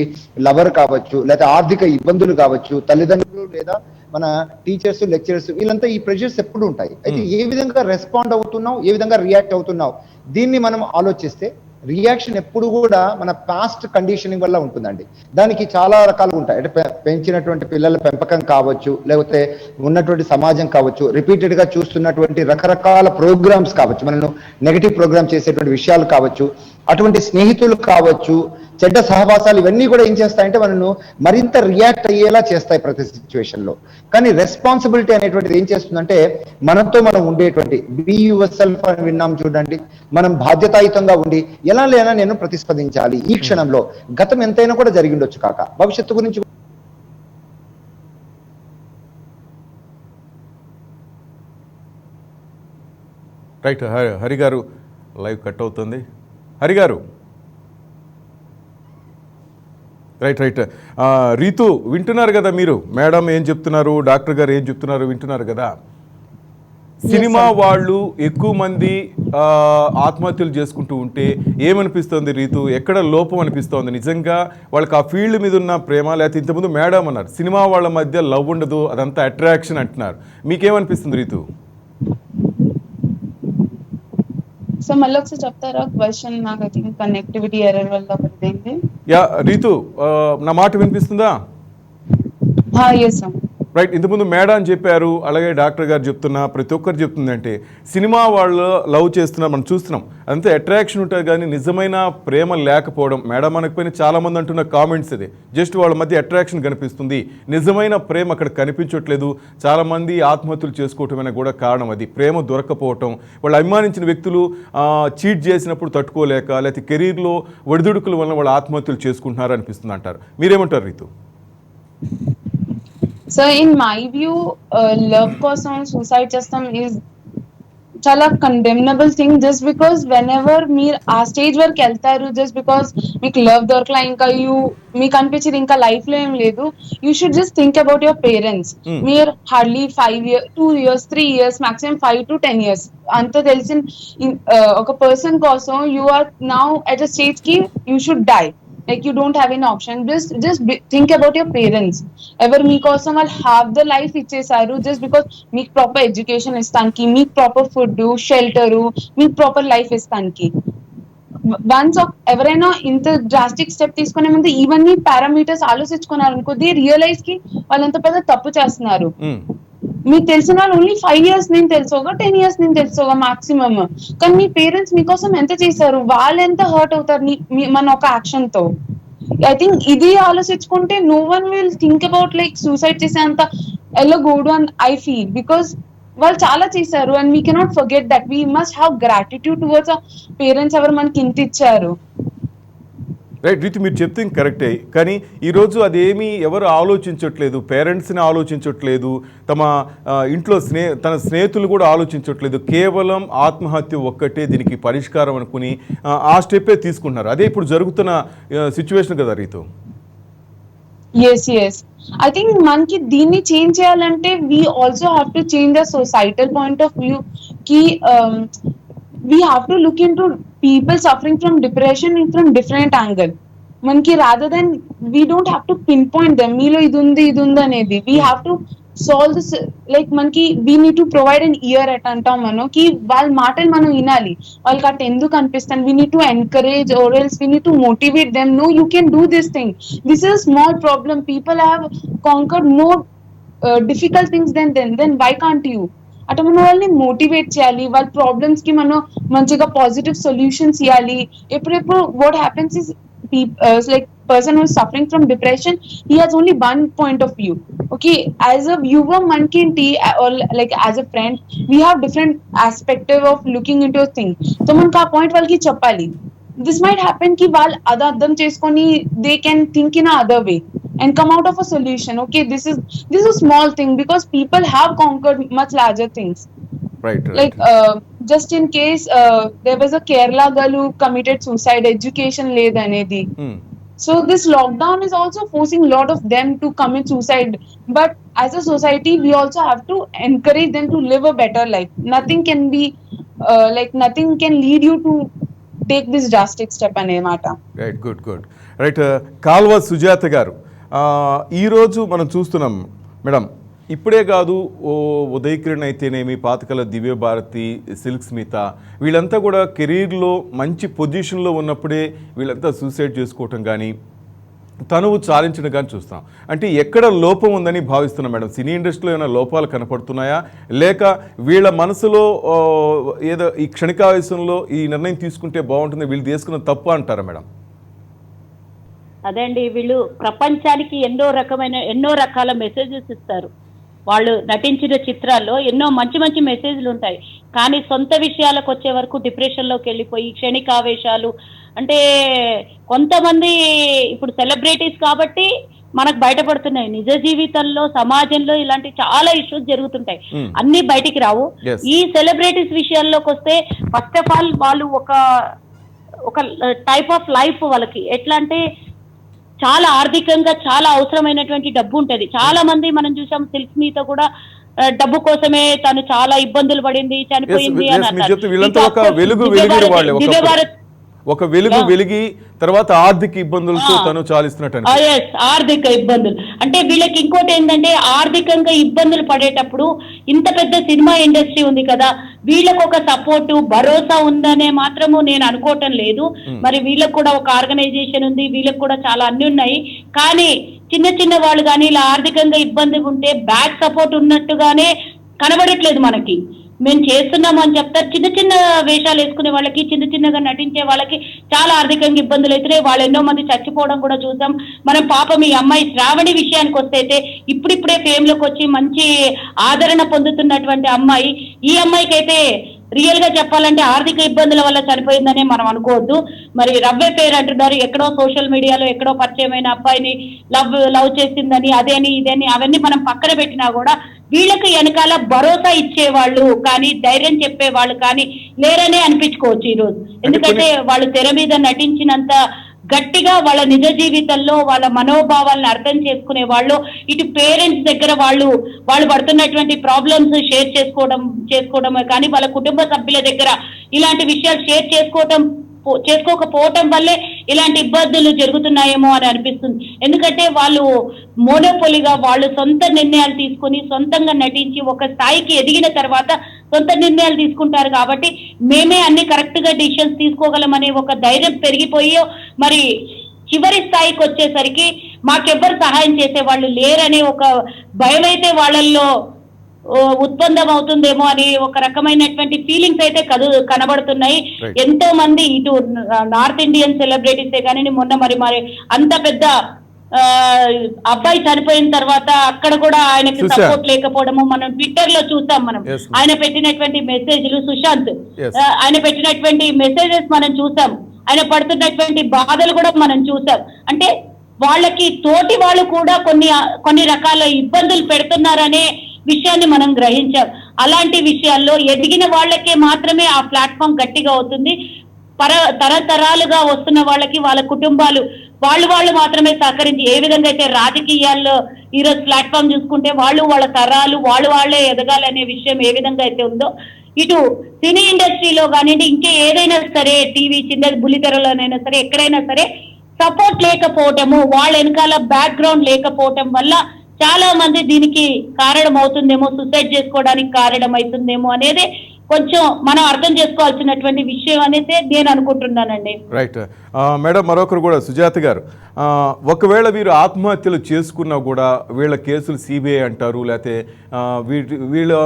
[SPEAKER 5] లవర్ కావచ్చు, లేకపోతే ఆర్థిక ఇబ్బందులు కావచ్చు, తల్లిదండ్రులు లేదా మన టీచర్స్, లెక్చరర్స్, వీళ్ళంతా ఈ ప్రెషర్స్ ఎప్పుడు ఉంటాయి. అయితే ఏ విధంగా రెస్పాండ్ అవుతున్నావు, ఏ విధంగా రియాక్ట్ అవుతున్నావు, దీన్ని మనం ఆలోచిస్తే రియాక్షన్ ఎప్పుడు కూడా మన పాస్ట్ కండిషనింగ్ వల్ల ఉంటుందండి. దానికి చాలా రకాలు ఉంటాయి. అంటే పెంచినటువంటి పిల్లల పెంపకం కావచ్చు, లేకపోతే ఉన్నటువంటి సమాజం కావచ్చు, రిపీటెడ్ గా చూస్తున్నటువంటి రకరకాల ప్రోగ్రామ్స్ కావచ్చు, మనను నెగటివ్ ప్రోగ్రామ్ చేసేటువంటి విషయాలు కావచ్చు, అటువంటి స్నేహితులు కావచ్చు, చెడ్డ సహవాసాలు, ఇవన్నీ కూడా ఏం చేస్తాయంటే మనను మరింత రియాక్ట్ అయ్యేలా చేస్తాయి ప్రతి సిచ్యువేషన్ లో. కానీ రెస్పాన్సిబిలిటీ అనేటువంటిది ఏం చేస్తుందంటే మనతో మనం ఉండేటువంటి బీ యువర్ సెల్ఫ్ అని విన్నాం చూడండి, మనం బాధ్యతాయుతంగా ఉండి ఎలా లేనా నేను ప్రతిస్పందించాలి ఈ క్షణంలో. గతం ఎంతైనా కూడా జరిగి ఉండొచ్చు కాక, భవిష్యత్తు గురించి
[SPEAKER 1] రైట్. హరి గారు లైవ్ కట్ అవుతుంది. హరి గారు రైట్. రీతు వింటున్నారు కదా మీరు, మేడం ఏం చెప్తున్నారు, డాక్టర్ గారు ఏం చెప్తున్నారు వింటున్నారు కదా. సినిమా వాళ్ళు ఎక్కువ మంది ఆత్మహత్యలు చేసుకుంటూ ఉంటే ఏమనిపిస్తుంది రీతు? ఎక్కడ లోపం అనిపిస్తోంది? నిజంగా వాళ్ళకి ఆ ఫీల్డ్ మీద ఉన్న ప్రేమ, లేకపోతే ఇంతకుముందు మేడం అన్నారు సినిమా వాళ్ళ మధ్య లవ్ ఉండదు, అదంతా అట్రాక్షన్ అంటున్నారు. మీకేమనిపిస్తుంది రీతు?
[SPEAKER 2] సో మళ్ళీ ఒకసారి చెప్తారా క్వశ్చన్? నాకు ఐ థింక్ కనెక్టివిటీ ఎర్రర్ వల్ల పడింది.
[SPEAKER 1] యా రీతు, నా మాట వినిపిస్తుందా?
[SPEAKER 2] Yes sir.
[SPEAKER 1] రైట్. ఇంతకుముందు మేడం అని చెప్పారు, అలాగే డాక్టర్ గారు చెప్తున్నా, ప్రతి ఒక్కరు చెప్తుందంటే సినిమా వాళ్ళు లవ్ చేస్తున్నారు, మనం చూస్తున్నాం, అంతే అట్రాక్షన్ ఉంటుంది కానీ నిజమైన ప్రేమ లేకపోవడం. మేడం అనకపోయినా చాలామంది అంటున్న కామెంట్స్ ఇది, జస్ట్ వాళ్ళ మధ్య అట్రాక్షన్ కనిపిస్తుంది, నిజమైన ప్రేమ అక్కడ కనిపించట్లేదు. చాలామంది ఆత్మహత్యలు చేసుకోవటమైనా కూడా కారణం అది, ప్రేమ దొరకపోవటం. వాళ్ళు అభిమానించిన వ్యక్తులు చీట్ చేసినప్పుడు తట్టుకోలేక, లేకపోతే కెరీర్లో ఒడిదుడుకుల వల్ల వాళ్ళు ఆత్మహత్యలు చేసుకుంటున్నారు అనిపిస్తుంది అంటారు. మీరేమంటారు Ritu?
[SPEAKER 2] So in my view love కోసం సూసైడ్ చేస్తాం ఈజ్ చాలా condemnable thing. Just because whenever మీరు ఆ స్టేజ్ వరకు వెళ్తారు, జస్ట్ బికాస్ మీకు లవ్ దొరకలా, ఇంకా మీకు అనిపించింది ఇంకా లైఫ్ లో ఏం లేదు, you should just think about your parents. మీరు hardly 5 years 2 years 3 years maximum 5 to 10 years అంత తెలిసిన ఒక పర్సన్ కోసం you are now at a stage కి you should die. Like you don't have an option. Just think about your parents. Ever meekosam వాళ్ళు half the life ఇచ్చేసారు just because మీకు proper education ఇస్తానికి, మీకు proper food, shelter, మీకు proper life ఇస్తానికి. Once ఎవరైనా ఇంత drastic step తీసుకునే ముందు ఇవన్నీ పారామీటర్స్ ఆలోచించుకున్నారు అనుకో, దే రియలైజ్ కి వాళ్ళు ఎంత పెద్ద తప్పు చేస్తున్నారు. మీకు తెలిసిన వాళ్ళు ఓన్లీ 5 years నేను తెలుసుకోగా, 10 years నేను తెలుసుకోగా మాక్సిమం. కానీ మీ పేరెంట్స్ మీకోసం ఎంత చేశారు, వాళ్ళు ఎంత హర్ట్ అవుతారు మన ఒక యాక్షన్ తో. ఐ థింక్ ఇది ఆలోచించుకుంటే no one will think about like suicide చేసే అంత ఎల్లగూడు అని ఐ ఫీల్. బికాస్ వాళ్ళు చాలా చేశారు and we cannot forget that. We must have gratitude towards parents ఎవరు మనకి ఇంత ఇచ్చారు.
[SPEAKER 1] రైట్ రీతి, మీరు చెప్తుంది కరెక్టే, కానీ ఈరోజు అదేమీ ఎవరు ఆలోచించట్లేదు. పేరెంట్స్ని ఆలోచించట్లేదు, తమ ఇంట్లో తన స్నేహితులు కూడా ఆలోచించట్లేదు. కేవలం ఆత్మహత్య ఒక్కటే దీనికి పరిష్కారం అనుకుని ఆ స్టెప్పే తీసుకుంటున్నారు. అదే ఇప్పుడు జరుగుతున్న సిచ్యువేషన్ కదా రీతు.
[SPEAKER 2] ఎస్ ఐ థింక్ మనకి దీన్ని చేంజ్ చేయాలంటే we also have to change the societal point of view కి we have to look into people suffering from depression from different angle. Manki rather than we don't have to pinpoint them meelo idundi anedi, we have to solve this. Like manki we need to provide an ear at antam mano ki wal matal manu inali, wal kat enduku anpistan, we need to encourage or else we need to motivate them. No, you can do this thing, this is a small problem, people have conquered more difficult things then why can't you? అటు మనం వాళ్ళని motivate చేయాలి, వాళ్ళ problems కి మనం మంచిగా positive solutions ఇవ్వాలి. ఎప్పుడెప్పుడు what happens is like person who is suffering from depression, he has only one point of view. Okay, as a viewer మనకేంటి, like as a friend we have different perspective of looking into thing. So మనకు ఆ point వాళ్ళకి చెప్పాలి. This might happen కి వాళ్ళు అది అర్థం చేసుకొని they can think in other way and come out of a solution. Okay, this is a small thing because people have conquered much larger things.
[SPEAKER 1] Right.
[SPEAKER 2] Like just in case there was a Kerala girl who committed suicide, education led anedi. So this lockdown is also forcing a lot of them to commit suicide, but as a society we also have to encourage them to live a better life. Nothing can be nothing can lead you to take this drastic step anemata.
[SPEAKER 1] Right, good. Right, కాల్వ సుజాత గారు, ఈరోజు మనం చూస్తున్నాం madam, ఇప్పుడే కాదు ఉదయ్ కిరణ్ అయితేనేమి, పాతకల Divya Bharati, silk Smitha, వీళ్ళంతా కూడా కెరీర్లో మంచి పొజిషన్లో ఉన్నప్పుడే వీళ్ళంతా సూసైడ్ చేసుకోవటం కానీ తనువు చాలించడం కానీ చూస్తాం. అంటే ఎక్కడ లోపం ఉందని భావిస్తున్నాం మేడం? సినీ ఇండస్ట్రీలో ఏమైనా లోపాలు కనపడుతున్నాయా, లేక వీళ్ళ మనసులో ఏదో ఈ క్షణికావేశంలో ఈ నిర్ణయం తీసుకుంటే బాగుంటుంది, వీళ్ళు తీసుకున్న తప్పు అంటారా మేడం?
[SPEAKER 3] అదే అండి, వీళ్ళు ప్రపంచానికి ఎన్నో రకాల మెసేజెస్ ఇస్తారు. వాళ్ళు నటించిన చిత్రాల్లో ఎన్నో మంచి మంచి మెసేజ్లు ఉంటాయి, కానీ సొంత విషయాలకు వచ్చే వరకు డిప్రెషన్లోకి వెళ్ళిపోయి క్షణికావేశాలు. అంటే కొంతమంది ఇప్పుడు సెలబ్రిటీస్ కాబట్టి మనకు బయటపడుతున్నాయి, నిజ జీవితంలో సమాజంలో ఇలాంటి చాలా ఇష్యూస్ జరుగుతుంటాయి, అన్ని బయటికి రావు. ఈ సెలబ్రిటీస్ విషయాల్లోకి వస్తే ఫస్ట్ ఆఫ్ ఆల్ వాళ్ళు ఒక టైప్ ఆఫ్ లైఫ్ వాళ్ళకి ఎట్లా అంటే చాలా ఆర్థికంగా చాలా అవసరమైనటువంటి డబ్బు ఉంటది. చాలా మంది మనం చూసాం, సిల్క్ స్మిత కూడా డబ్బు కోసమే తను చాలా ఇబ్బందులు పడింది, చనిపోయింది అని అన్నారు.
[SPEAKER 1] ఒక వెలుగు వెలిగి తర్వాత ఆర్థిక ఇబ్బందులతో తను చాలిస్తున్నట్టు.
[SPEAKER 3] ఆర్థిక ఇబ్బందులు అంటే వీళ్ళకి ఇంకోటి ఏంటంటే, ఆర్థికంగా ఇబ్బందులు పడేటప్పుడు ఇంత పెద్ద సినిమా ఇండస్ట్రీ ఉంది కదా, వీళ్ళకు ఒక సపోర్టు భరోసా ఉందనే మాత్రము నేను అనుకోవటం లేదు. మరి వీళ్ళకి కూడా ఒక ఆర్గనైజేషన్ ఉంది, వీళ్ళకి కూడా చాలా అన్ని ఉన్నాయి. కానీ చిన్న వాళ్ళు కానీ ఇలా ఆర్థికంగా ఇబ్బంది ఉంటే బ్యాక్ సపోర్ట్ ఉన్నట్టుగానే కనబడట్లేదు మనకి. మేము చేస్తున్నాము అని చెప్తారు, చిన్న వేషాలు వేసుకునే వాళ్ళకి, చిన్నగా నటించే వాళ్ళకి చాలా ఆర్థికంగా ఇబ్బందులు అవుతున్నాయి. వాళ్ళు ఎన్నో మంది చచ్చిపోవడం కూడా చూసాం మనం. పాపం ఈ అమ్మాయి శ్రావణి విషయానికి వస్తే అయితే ఇప్పుడిప్పుడే ఫేమ్ లోకి వచ్చి మంచి ఆదరణ పొందుతున్నటువంటి అమ్మాయి. ఈ అమ్మాయికి అయితే రియల్ గా చెప్పాలంటే ఆర్థిక ఇబ్బందుల వల్ల చనిపోయిందనే మనం అనుకోవద్దు. మరి రవ్వే పేరు అంటున్నారు, ఎక్కడో సోషల్ మీడియాలో ఎక్కడో పరిచయమైన అబ్బాయిని లవ్ చేసిందని, అదేని ఇదేని అవన్నీ మనం పక్కన పెట్టినా కూడా వీళ్ళకి వెనకాల భరోసా ఇచ్చేవాళ్ళు కానీ ధైర్యం చెప్పేవాళ్ళు కానీ లేరనే అనిపించుకోవచ్చు ఈరోజు. ఎందుకంటే వాళ్ళు తెర మీద నటించినంత గట్టిగా వాళ్ళ నిజ జీవితంలో వాళ్ళ మనోభావాలను అర్థం చేసుకునే వాళ్ళు, ఇటు పేరెంట్స్ దగ్గర వాళ్ళు పడుతున్నటువంటి ప్రాబ్లమ్స్ షేర్ చేసుకోవడమే కానీ వాళ్ళ కుటుంబ సభ్యుల దగ్గర ఇలాంటి విషయాలు షేర్ చేసుకోకపోవటం వల్లే ఇలాంటి ఇబ్బందులు జరుగుతున్నాయేమో అని అనిపిస్తుంది. ఎందుకంటే వాళ్ళు మోనోపోలిగా వాళ్ళు సొంత నిర్ణయాలు తీసుకుని సొంతంగా నటించి ఒక స్థాయికి ఎదిగిన తర్వాత సొంత నిర్ణయాలు తీసుకుంటారు కాబట్టి మేమే అన్ని కరెక్ట్ గా డిసిషన్స్ తీసుకోగలమనే ఒక ధైర్యం పెరిగిపోయో మరి చివరి స్థాయికి వచ్చేసరికి మాకెవ్వరు సహాయం చేసే వాళ్ళు లేరనే ఒక భయం అయితే వాళ్ళల్లో ఉత్పన్నం అవుతుందేమో అని ఒక రకమైనటువంటి ఫీలింగ్స్ అయితే కనబడుతున్నాయి. ఎంతో మంది ఇటు నార్త్ ఇండియన్ సెలబ్రిటీసే కానీ మొన్న మరి అంత పెద్ద అబ్బాయి చనిపోయిన తర్వాత అక్కడ కూడా ఆయనకి సపోర్ట్ లేకపోవడము మనం ట్విట్టర్ లో చూసాం. మనం ఆయన పెట్టినటువంటి మెసేజ్లు, సుశాంత్ ఆయన పెట్టినటువంటి మెసేజెస్ మనం చూసాం, ఆయన పడుతున్నటువంటి బాధలు కూడా మనం చూసాం. అంటే వాళ్ళకి తోటి వాళ్ళు కూడా కొన్ని రకాల ఇబ్బందులు పెడుతున్నారనే విషయాన్ని మనం గ్రహించాం. అలాంటి విషయాల్లో ఎదిగిన వాళ్ళకే మాత్రమే ఆ ప్లాట్ఫామ్ గట్టిగా అవుతుంది. తరతరాలుగా వస్తున్న వాళ్ళకి వాళ్ళ కుటుంబాలు వాళ్ళు మాత్రమే సహకరించి, ఏ విధంగా అయితే రాజకీయాల్లో ఈరోజు ప్లాట్ఫామ్ చూసుకుంటే వాళ్ళ తరాలు వాళ్ళే ఎదగాలనే విషయం ఏ విధంగా అయితే ఉందో, ఇటు సినీ ఇండస్ట్రీలో కానివ్వండి, ఇంకే ఏదైనా సరే టీవీ చిన్న బుల్లితెరలోనైనా సరే ఎక్కడైనా సరే సపోర్ట్ లేకపోవటము, వాళ్ళ వెనకాల బ్యాక్గ్రౌండ్ లేకపోవటం వల్ల చాలా మంది దీనికి కారణం అవుతుందేమో, సూసైడ్ చేసుకోవడానికి కారణం అవుతుందేమో అనేది కొంచెం మనం అర్థం చేసుకోవాల్సినటువంటి విషయం అనేది నేను అనుకుంటున్నానండి.
[SPEAKER 1] రైట్ మేడం, మరొకరు కూడా సుజాత గారు, ఒకవేళ వీరు ఆత్మహత్యలు చేసుకున్నా కూడా వీళ్ళ కేసులు సిబిఐ అంటారు, లేకపోతే వీళ్ళ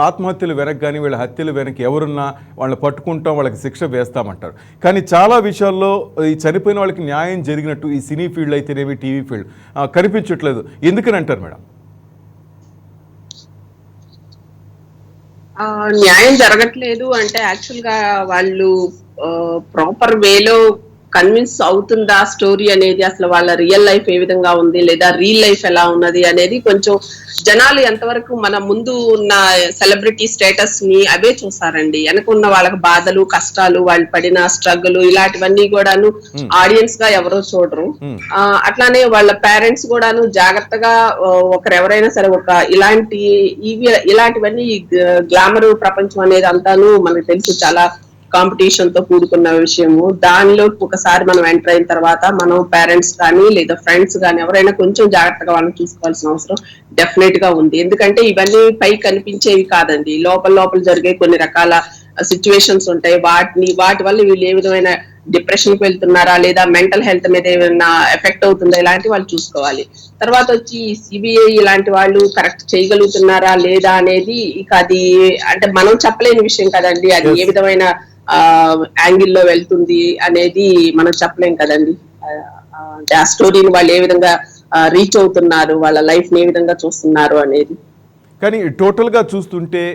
[SPEAKER 1] ఆత్మహత్యలు వెనక కానీ వీళ్ళ హత్యలు వెనక ఎవరున్నా వాళ్ళని పట్టుకుంటాం, వాళ్ళకి శిక్ష వేస్తామంటారు. కానీ చాలా విషయాల్లో ఈ చనిపోయిన వాళ్ళకి న్యాయం జరిగినట్టు ఈ సినీ ఫీల్డ్ అయితేనేమి టీవీ ఫీల్డ్ కనిపించట్లేదు. ఎందుకని అంటారు మేడం?
[SPEAKER 4] న్యాయం జరగట్లేదు అంటే యాక్చువల్ గా వాళ్ళు ప్రాపర్ వేలో కన్విన్స్ అవుతుందా స్టోరీ అనేది, అసలు వాళ్ళ రియల్ లైఫ్ ఏ విధంగా ఉంది లేదా రియల్ లైఫ్ ఎలా ఉన్నది అనేది కొంచెం జనాలు ఎంతవరకు మన ముందు ఉన్న సెలబ్రిటీ స్టేటస్ ని అవే చూసారండి. వెనకున్న వాళ్ళకి బాధలు కష్టాలు వాళ్ళు పడిన స్ట్రగుల్ ఇలాంటివన్నీ కూడాను ఆడియన్స్ గా ఎవరో చూడరు. అట్లానే వాళ్ళ పేరెంట్స్ కూడాను జాగ్రత్తగా ఎవరైనా సరే ఇలాంటివన్నీ గ్లామర్ ప్రపంచం అనేది అంతాను మనకు తెలుసు చాలా కాంపిటీషన్ తో కూడుకున్న విషయము. దానిలో ఒకసారి మనం ఎంటర్ అయిన తర్వాత మనం పేరెంట్స్ కానీ లేదా ఫ్రెండ్స్ కానీ ఎవరైనా కొంచెం జాగ్రత్తగా వాళ్ళని చూసుకోవాల్సిన అవసరం డెఫినెట్ గా ఉంది. ఎందుకంటే ఇవన్నీ పై కనిపించేవి కాదండి, లోపల జరిగే కొన్ని రకాల సిచ్యువేషన్స్ ఉంటాయి. వాటి వల్ల వీళ్ళు ఏ విధమైన డిప్రెషన్ కి వెళ్తున్నారా లేదా మెంటల్ హెల్త్ మీద ఏమైనా ఎఫెక్ట్ అవుతుందా, ఇలాంటి వాళ్ళు చూసుకోవాలి. తర్వాత వచ్చి సిబిఐ ఇలాంటి వాళ్ళు కరెక్ట్ చేయగలుగుతున్నారా లేదా అనేది ఇక అది అంటే మనం చెప్పలేని విషయం కదండి. అది ఏ విధమైన యాంగిల్లో వెళ్తుంది అనేది మనం చెప్పలేం కదండి. అంటే ఆ స్టోరీని వాళ్ళు ఏ విధంగా రీచ్ అవుతున్నారు, వాళ్ళ లైఫ్ ని ఏ విధంగా చూస్తున్నారు అనేది.
[SPEAKER 1] కానీ టోటల్ గా చూస్తుంటే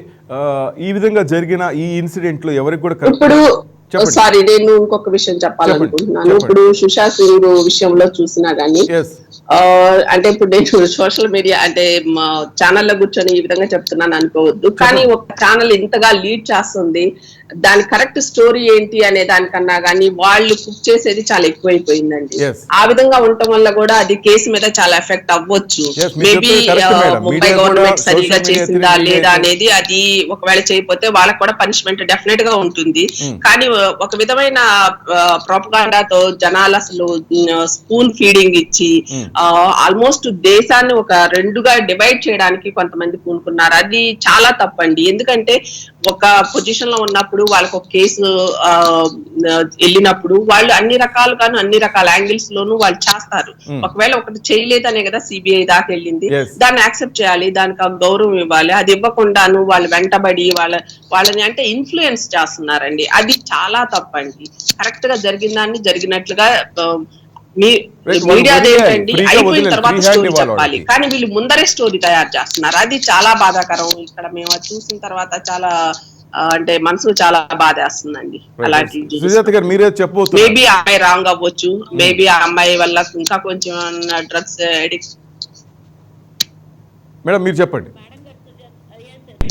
[SPEAKER 1] ఈ విధంగా జరిగిన ఈ ఇన్సిడెంట్ లో ఎవరికి కూడా
[SPEAKER 4] ఇప్పుడు సారీ నేను ఇంకొక విషయం చెప్పాలనుకుంటున్నాను. ఇప్పుడు సుశాంత్ సింగ్ విషయంలో చూసినా గానీ అంటే ఇప్పుడు నేను సోషల్ మీడియా అంటే ఛానల్లో కూర్చొని ఈ విధంగా చెప్తున్నాను అనుకోవద్దు, కానీ ఒక ఛానల్ ఇంతగా లీడ్ చేస్తుంది, దాని కరెక్ట్ స్టోరీ ఏంటి అనే దానికన్నా గానీ వాళ్ళు కుక్ చేసేది చాలా ఎక్కువైపోయిందండి. ఆ విధంగా ఉండటం వల్ల కూడా అది కేసు మీద చాలా ఎఫెక్ట్ అవ్వచ్చు. మేబీ ముంబై గవర్నమెంట్ సరిగా చేసిందా లేదా అనేది, అది ఒకవేళ చేయకపోతే వాళ్ళకి కూడా పనిష్మెంట్ డెఫినెట్ గా ఉంటుంది. కానీ ఒక విధమైన ప్రొపగాండాతో జనాలు అసలు స్పూన్ ఫీడింగ్ ఇచ్చి ఆల్మోస్ట్ దేశాన్ని ఒక రెండుగా డివైడ్ చేయడానికి కొంతమంది పూనుకున్నారు. అది చాలా తప్పండి. ఎందుకంటే ఒక పొజిషన్ లో ఉన్నప్పుడు వాళ్ళకి ఒక కేసు వెళ్ళినప్పుడు వాళ్ళు అన్ని రకాల యాంగిల్స్ లోనూ వాళ్ళు చేస్తారు. ఒకవేళ ఒకటి చేయలేదనే కదా సిబిఐ దాకా వెళ్ళింది, దాన్ని యాక్సెప్ట్ చేయాలి, దానికి గౌరవం ఇవ్వాలి. అది ఇవ్వకుండాను వాళ్ళు వెంటబడి వాళ్ళని అంటే ఇన్ఫ్లుయెన్స్ చేస్తున్నారండి. అది చాలా తప్పండి. కరెక్ట్ గా జరిగిన దాన్ని జరిగినట్లుగా మీడియా ఏంటండి అయిపోయిన తర్వాత స్టోరీ చెప్పాలి, కానీ వీళ్ళు ముందరే స్టోరీ తయారు చేస్తున్నారు. అది చాలా బాధాకరం. ఇక్కడ మేము అది చూసిన తర్వాత చాలా అంటే మనసు చాలా బాధేస్తుందండి. అలాంటి మేబీ ఆ అమ్మాయి రాంగ్ అవ్వచ్చు, మేబీ ఆ అమ్మాయి వల్ల ఇంకా కొంచెం డ్రగ్స్ అడిక్ట్.
[SPEAKER 1] మేడం మీరు చెప్పండి.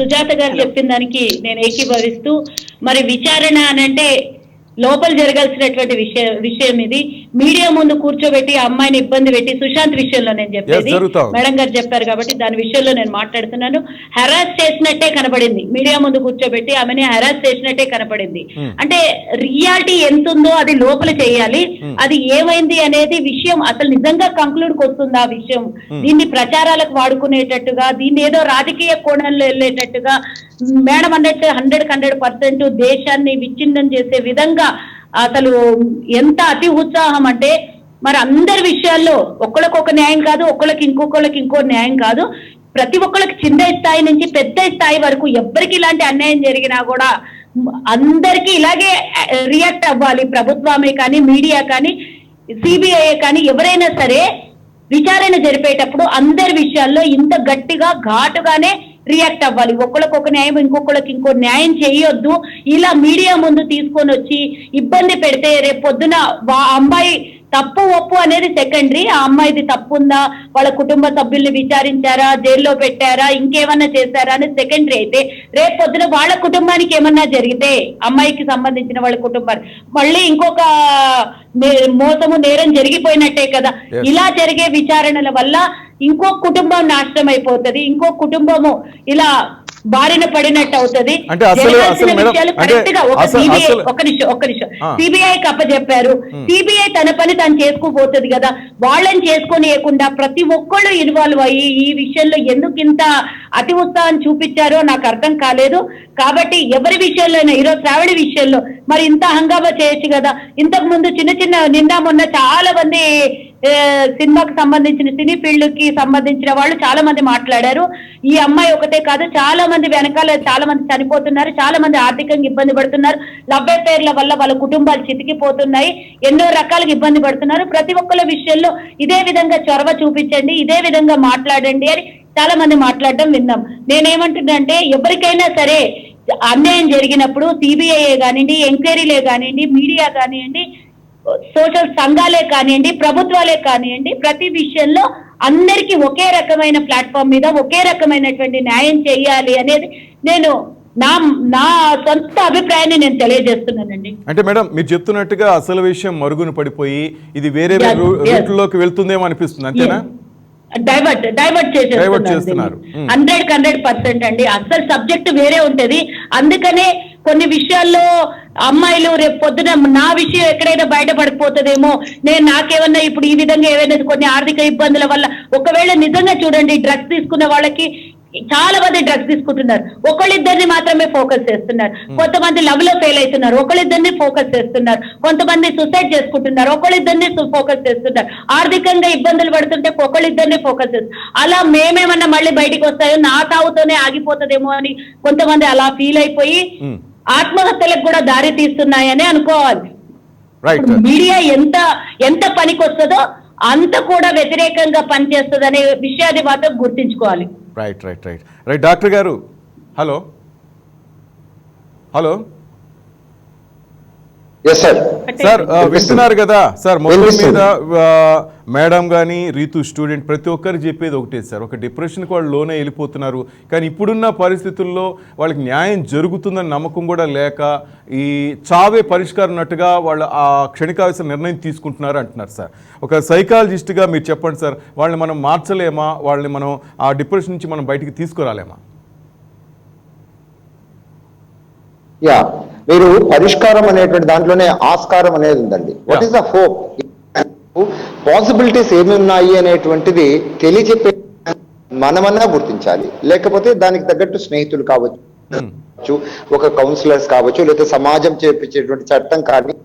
[SPEAKER 3] సుజాత గారు చెప్పిన దానికి నేను ఏకీభవిస్తూ, మరి విచారణ అనంటే లోపల జరగాల్సినటువంటి విషయం ఇది. మీడియా ముందు కూర్చోబెట్టి అమ్మాయిని ఇబ్బంది పెట్టి, సుశాంత్ విషయంలో నేను చెప్పేది మేడం గారు చెప్పారు కాబట్టి దాని విషయంలో నేను మాట్లాడుతున్నాను. హెరాస్ చేసినట్టే కనపడింది, మీడియా ముందు కూర్చోబెట్టి ఆమెని హెరాస్ చేసినట్టే కనపడింది. అంటే రియాలిటీ ఎంత ఉందో అది లోపల చేయాలి. అది ఏమైంది అనేది విషయం అసలు నిజంగా కంక్లూడ్కి వస్తుంది ఆ విషయం. దీన్ని ప్రచారాలకు వాడుకునేటట్టుగా, దీన్ని ఏదో రాజకీయ కోణంలో వెళ్ళేటట్టుగా మేడం అన్నట్టు 100% దేశాన్ని విచ్ఛిన్నం చేసే విధంగా అసలు ఎంత అతి ఉత్సాహం అంటే, మరి అందరి విషయాల్లో ఒక్కళ్ళకి ఒక న్యాయం కాదు, ఒక్కళ్ళకి ఇంకో న్యాయం కాదు. ప్రతి ఒక్కళ్ళకి చిన్న స్థాయి నుంచి పెద్ద స్థాయి వరకు ఎవ్వరికి ఇలాంటి అన్యాయం జరిగినా కూడా అందరికీ ఇలాగే రియాక్ట్ అవ్వాలి. ప్రభుత్వమే కానీ, మీడియా కానీ, సిబిఐ కానీ ఎవరైనా సరే విచారణ జరిపేటప్పుడు అందరి విషయాల్లో ఇంత గట్టిగా ఘాటుగానే రియాక్ట్ అవ్వాలి. ఒక్కళ్ళకి ఒక న్యాయం, ఇంకొకళ్ళకి ఇంకో న్యాయం చేయొద్దు. ఇలా మీడియా ముందు తీసుకొని వచ్చి ఇబ్బంది పెడితే రేపు పొద్దున అమ్మాయి తప్పు ఒప్పు అనేది సెకండరీ. ఆ అమ్మాయిది తప్పు ఉందా, వాళ్ళ కుటుంబ సభ్యుల్ని విచారించారా, జైల్లో పెట్టారా, ఇంకేమన్నా చేశారా అనేది సెకండరీ అయితే, రేపు పొద్దున వాళ్ళ కుటుంబానికి ఏమన్నా జరిగితే, అమ్మాయికి సంబంధించిన వాళ్ళ కుటుంబానికి మళ్ళీ ఇంకొక మోసము నేరం జరిగిపోయినట్టే కదా. ఇలా జరిగే విచారణల వల్ల ఇంకో కుటుంబం నాశనం అయిపోతుంది, ఇంకో కుటుంబము ఇలా బారిన పడినట్టు అవుతుంది. ఒక్క నిమిషం సిబిఐకి అప్పచెప్పారు, సిబిఐ తన పని తను చేసుకుపోతుంది కదా. వాళ్ళని చేసుకునియకుండా ప్రతి ఒక్కళ్ళు ఇన్వాల్వ్ అయ్యి ఈ విషయంలో ఎందుకు ఇంత అతి ఉత్సాహం చూపించారో నాకు అర్థం కాలేదు. కాబట్టి ఎవరి విషయంలో ఈరోజు శ్రావణ విషయంలో మరి ఇంత హంగామా చేయొచ్చు కదా. ఇంతకు ముందు నిన్న మొన్న చాలా మంది సినిమాకి సంబంధించిన సినీ ఫీల్డ్ కి సంబంధించిన వాళ్ళు చాలా మంది మాట్లాడారు. ఈ అమ్మాయి ఒకటే కాదు, చాలా మంది వెనకాల చాలా మంది చనిపోతున్నారు, చాలా మంది ఆర్థికంగా ఇబ్బంది పడుతున్నారు, లవ్ అఫైర్ల వల్ల వాళ్ళ కుటుంబాలు చితికిపోతున్నాయి, ఎన్నో రకాలుగా ఇబ్బంది పడుతున్నారు. ప్రతి ఒక్కళ్ళ విషయంలో ఇదే విధంగా చొరవ చూపించండి, ఇదే విధంగా మాట్లాడండి అని చాలా మంది మాట్లాడడం విన్నాం. నేనేమంటున్నానంటే ఎవరికైనా సరే అన్యాయం జరిగినప్పుడు సిబిఐ కానివ్వండి, ఎంక్వైరీలే కానివ్వండి, మీడియా కానివ్వండి, సోషల్ సంఘాలే కానివ్వండి, ప్రభుత్వాలే కానివ్వండి, ప్రతి విషయంలో అందరికీ ఒకే రకమైన ప్లాట్ఫామ్ మీద ఒకే రకమైనటువంటి న్యాయం చేయాలి అనేది నేను నా సొంత అభిప్రాయాన్ని నేను తెలియజేస్తున్నానండి.
[SPEAKER 1] అంటే మేడం మీరు చెప్తున్నట్టుగా అసలు విషయం మరుగున పడిపోయి ఇది వేరే రూట్లోకి వెళ్తుందేమో అనిపిస్తుంది, అంతేనా?
[SPEAKER 3] డైవర్ట్ చేస్తున్నారు 100% అండి. అసలు సబ్జెక్ట్ వేరే ఉంటది, అందుకనే కొన్ని విషయాల్లో అమ్మాయిలు రేపు పొద్దున నా విషయం ఎక్కడైనా బయటపడిపోతుందేమో, నాకేమన్నా ఇప్పుడు ఈ విధంగా ఏవైనా కొన్ని ఆర్థిక ఇబ్బందుల వల్ల, ఒకవేళ నిజంగా చూడండి డ్రగ్స్ తీసుకున్న వాళ్ళకి చాలా మంది డ్రగ్స్ తీసుకుంటున్నారు, ఒకళ్ళిద్దరిని మాత్రమే ఫోకస్ చేస్తున్నారు. కొంతమంది లవ్ లో ఫెయిల్ అవుతున్నారు, ఒకళ్ళిద్దరిని ఫోకస్ చేస్తున్నారు. కొంతమంది సూసైడ్ చేసుకుంటున్నారు, ఒకళ్ళిద్దరిని ఫోకస్ చేస్తున్నారు. ఆర్థికంగా ఇబ్బందులు పడుతుంటే ఒకళ్ళిద్దరిని ఫోకస్ చేస్తున్నారు. అలా మేమేమన్నా మళ్ళీ బయటికి వస్తాయో, నా తావుతోనే ఆగిపోతుందేమో అని కొంతమంది అలా ఫీల్ అయిపోయి ఆత్మహత్యలకు కూడా దారి తీస్తున్నాయని అనుకోవాలి. మీడియా ఎంత పనికి వస్తుందో అంత కూడా వ్యతిరేకంగా పనిచేస్తుంది అనే విషయాన్ని మాత్రం గుర్తించుకోవాలి.
[SPEAKER 1] రైట్ డాక్టర్ గారు, హలో. సార్ వింటున్నారు కదా సార్, మొత్తం మీద మేడం కానీ రీతు స్టూడెంట్ ప్రతి ఒక్కరు చెప్పేది ఒకటే సార్, ఒక డిప్రెషన్కి వాళ్ళు లోనే వెళ్ళిపోతున్నారు. కానీ ఇప్పుడున్న పరిస్థితుల్లో వాళ్ళకి న్యాయం జరుగుతుందని నమ్మకం కూడా లేక ఈ చావే పరిష్కారం అన్నట్టుగా వాళ్ళు ఆ క్షణికావేశ నిర్ణయం తీసుకుంటున్నారు అంటున్నారు సార్. ఒక సైకాలజిస్ట్గా మీరు చెప్పండి సార్, వాళ్ళని మనం మార్చలేమా? వాళ్ళని మనం ఆ డిప్రెషన్ నుంచి మనం బయటికి తీసుకురాలేమా?
[SPEAKER 5] యా, మీరు పరిష్కారం అనేటువంటి దాంట్లోనే ఆస్కారం అనేది ఉందండి. What is the hope, possibilities ఏమి ఉన్నాయి అనేటువంటిది తెలియచెప్పే మనమన్నా గుర్తించాలి. లేకపోతే దానికి తగ్గట్టు స్నేహితులు కావచ్చు, ఒక కౌన్సిలర్స్ కావచ్చు, లేకపోతే సమాజం చేపించేటువంటి చట్టం కానీ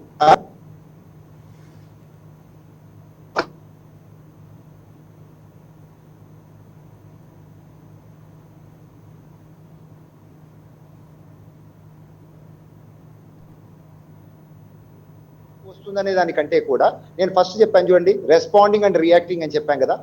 [SPEAKER 5] వస్తుందనే దానికంటే కూడా నేను ఫస్ట్ చెప్పాను చూడండి, రెస్పాండింగ్ అండ్ రియాక్టింగ్ అని చెప్పాను కదా.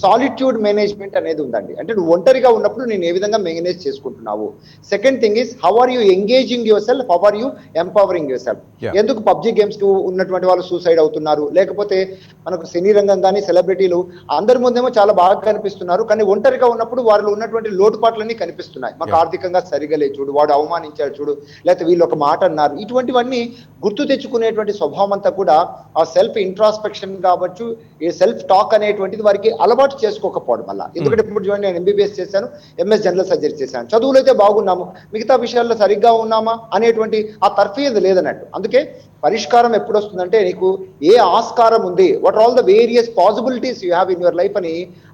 [SPEAKER 5] సాలిట్యూడ్ మేనేజ్మెంట్ అనేది ఉందండి. అంటే నువ్వు ఒంటరిగా ఉన్నప్పుడు నేను ఏ విధంగా మేనేజ్ చేసుకుంటున్నావు. Second thing is how are you engaging yourself, how are you empowering yourself. ఎందుకు పబ్జి గేమ్స్ కు ఉన్నటువంటి వాళ్ళు సూసైడ్ అవుతున్నారు, లేకపోతే మనకు సినీ రంగం కానీ సెలబ్రిటీలు అందరి ముందేమో చాలా బాగా కనిపిస్తున్నారు, కానీ ఒంటరిగా ఉన్నప్పుడు వారిలో ఉన్నటువంటి లోటుపాట్లన్నీ కనిపిస్తున్నాయి. మాకు ఆర్థికంగా సరిగా లేదు చూడు, వాడు అవమానించాడు చూడు, లేకపోతే వీళ్ళు ఒక మాట అన్నారు, ఇటువంటివన్నీ గుర్తు తెచ్చుకునేటువంటి స్వభావం అంతా కూడా ఆ సెల్ఫ్ ఇంట్రాస్పెక్షన్ కావచ్చు, ఈ సెల్ఫ్ టాక్ అనేటువంటిది వారికి అలవాటు చేసుకోకపోవడం వల్ల. ఎందుకంటే ఇప్పుడు చూడండి, నేను ఎంబీబీఎస్ చేశాను, ఎంఎస్ జనరల్ సర్జరీ చేశాను, చదువులు అయితే బాగున్నాము, మిగతా విషయాల్లో సరిగ్గా ఉన్నామా అనేటువంటి ఆ తర్ఫీదు లేదన్నట్టు. అందుకే పరిష్కారం ఎప్పుడు వస్తుందంటే నీకు ఏ ఆస్కారం ఉంది, what are all the various possibilities you have in your life అని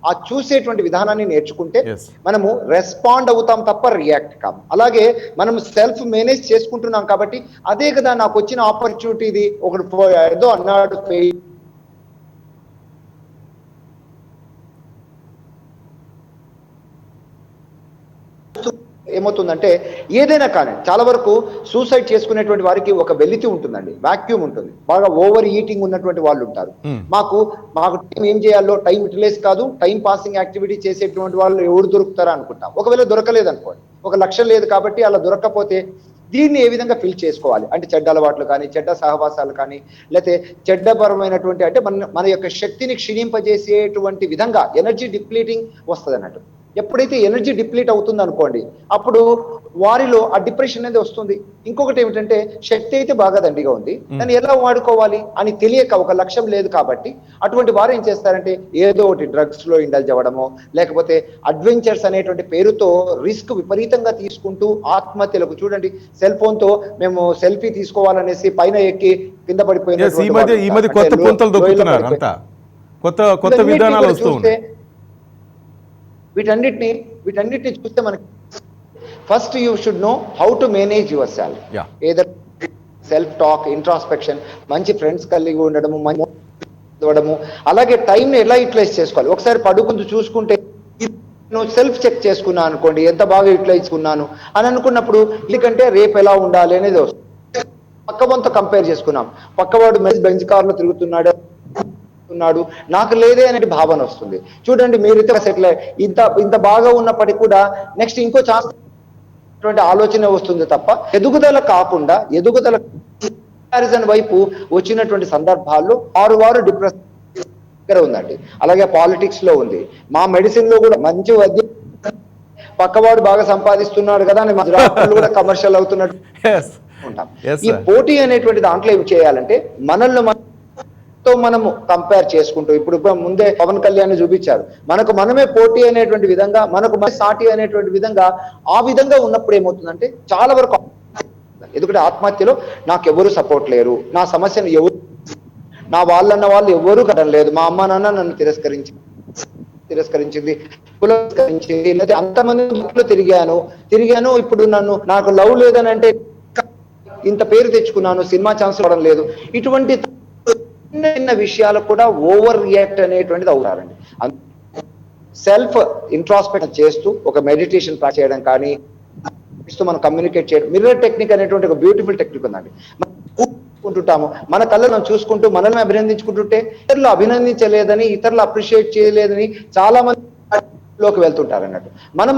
[SPEAKER 5] ఆ చూసేటువంటి విధానాన్ని నేర్చుకుంటే మనము రెస్పాండ్ అవుతాం తప్ప రియాక్ట్ కాము. అలాగే మనం సెల్ఫ్ మేనేజ్ చేసుకుంటున్నాం కాబట్టి అదే కదా నాకు వచ్చిన ఆపర్చునిటీ, ఇది ఒకటి ఏదో అన్నాడు ఏమవుతుందంటే ఏదైనా కానీ చాలా వరకు సూసైడ్ చేసుకునేటువంటి వారికి ఒక వెలితి ఉంటుందండి, వాక్యూమ్ ఉంటుంది, బాగా ఓవర్ ఈటింగ్ ఉన్నటువంటి వాళ్ళు ఉంటారు. మాకు టైం ఏం చేయాలో టైం యూటిలైజ్ కాదు, టైం పాసింగ్ యాక్టివిటీ చేసేటువంటి వాళ్ళు ఎవరు దొరుకుతారా అనుకుంటాం. ఒకవేళ దొరకలేదు అనుకోండి, ఒక లక్ష్యం లేదు కాబట్టి అలా దొరకకపోతే దీన్ని ఏ విధంగా ఫిల్ చేసుకోవాలి అంటే చెడ్డ అలవాట్లు కానీ, చెడ్డ సహవాసాలు కానీ, లేకపోతే చెడ్డపరమైనటువంటి అంటే మన యొక్క శక్తిని క్షీణింపజేసేటువంటి విధంగా ఎనర్జీ డిప్లీటింగ్ వస్తుంది అన్నట్టు. ఎప్పుడైతే ఎనర్జీ డిప్లీట్ అవుతుంది అనుకోండి, అప్పుడు వారిలో ఆ డిప్రెషన్ అనేది వస్తుంది. ఇంకొకటి ఏమిటంటే శక్తి అయితే బాగా దండిగా ఉంది, దాన్ని ఎలా వాడుకోవాలి అని తెలియక, ఒక లక్ష్యం లేదు కాబట్టి అటువంటి వారు ఏం చేస్తారంటే ఏదో ఒకటి డ్రగ్స్ లో ఇండల్జ్ అవ్వడము, లేకపోతే అడ్వెంచర్స్ అనేటువంటి పేరుతో రిస్క్ విపరీతంగా తీసుకుంటూ ఆత్మహత్యలకు. చూడండి, సెల్ ఫోన్ తో మేము సెల్ఫీ తీసుకోవాలనేసి పైన ఎక్కి కింద పడిపోయిన
[SPEAKER 1] కొత్త విధానాలు వస్తున్నాయి.
[SPEAKER 5] వీటన్నిటిని చూస్తే మనకి first you should know how to manage your self. Either self talk, introspection, మంచి ఫ్రెండ్స్ కలిగి ఉండడము, చదవడము, అలాగే టైంని ఎలా యూటిలైజ్ చేసుకోవాలి. ఒకసారి పడుకుంటూ చూసుకుంటే నువ్వు సెల్ఫ్ చెక్ చేసుకున్నాను అనుకోండి, ఎంత బాగా యూటిలైజ్ చేసుకున్నాను అని అనుకున్నప్పుడు ఎందుకంటే రేపు ఎలా ఉండాలి అనేది వస్తుంది. పక్కవంతో కంపేర్ చేసుకున్నాం, పక్కవాడు బెంజ్ కార్లో తిరుగుతున్నాడు, నాకు లేదే అనే భావన వస్తుంది. చూడండి, మీరు సెటిల్ ఇంత బాగా ఉన్నప్పటికీ కూడా నెక్స్ట్ ఇంకో ఛాన్స్ ఆలోచన వస్తుంది తప్ప ఎదుగుదల కాకుండా కంపారిజన్ వైపు వచ్చినటువంటి సందర్భాల్లో వారు డిప్రెషన్ దగ్గర ఉందండి. అలాగే పాలిటిక్స్ లో ఉంది, మా మెడిసిన్ లో కూడా మంచి వైద్యం, పక్కవాడు బాగా సంపాదిస్తున్నాడు కదా అని కూడా కమర్షియల్ అవుతున్నట్టు ఉంటాం. ఈ పోటీ అనేటువంటి దాంట్లో ఏం చేయాలంటే మనము కంపేర్ చేసుకుంటూ, ఇప్పుడు ముందే పవన్ కళ్యాణ్ చూపించారు, మనమే పోటీ అనేటువంటి విధంగా, మనకు సాటి అనేటువంటి విధంగా, ఆ విధంగా ఉన్నప్పుడు ఏమవుతుందంటే చాలా వరకు ఎందుకంటే ఆత్మహత్యలో నాకు ఎవరు సపోర్ట్ లేరు, నా సమస్యను ఎవరు, నా వాళ్ళన్న వాళ్ళు ఎవరు కట్టలేదు, మా అమ్మ నాన్న నన్ను తిరస్కరించింది, తిరస్కరించింది, లేదా అంతమంది తిరిగాను, ఇప్పుడు నాకు లవ్ లేదని అంటే ఇంత పేరు తెచ్చుకున్నాను, సినిమా ఛాన్స్ ఇవ్వడం లేదు, ఇటువంటి చిన్న విషయాలు కూడా ఓవర్ రియాక్ట్ అనేటువంటిది అవుతారండి. సెల్ఫ్ ఇంట్రాస్పెక్షన్ చేస్తూ ఒక మెడిటేషన్ ప్రాక్టీస్ చేయడం కానీ, మనం కమ్యూనికేట్ చేయడం, మిర్రర్ టెక్నిక్ అనేటువంటి ఒక బ్యూటిఫుల్ టెక్నిక్ ఉందండి. చూసుకుంటుంటాము, మన కళ్ళను చూసుకుంటూ మనల్ని అభినందించుకుంటుంటే ఇతరులు అభినందించలేదని, ఇతరులు అప్రిషియేట్ చేయలేదని చాలా మందిలోకి వెళ్తుంటారు అన్నట్టు.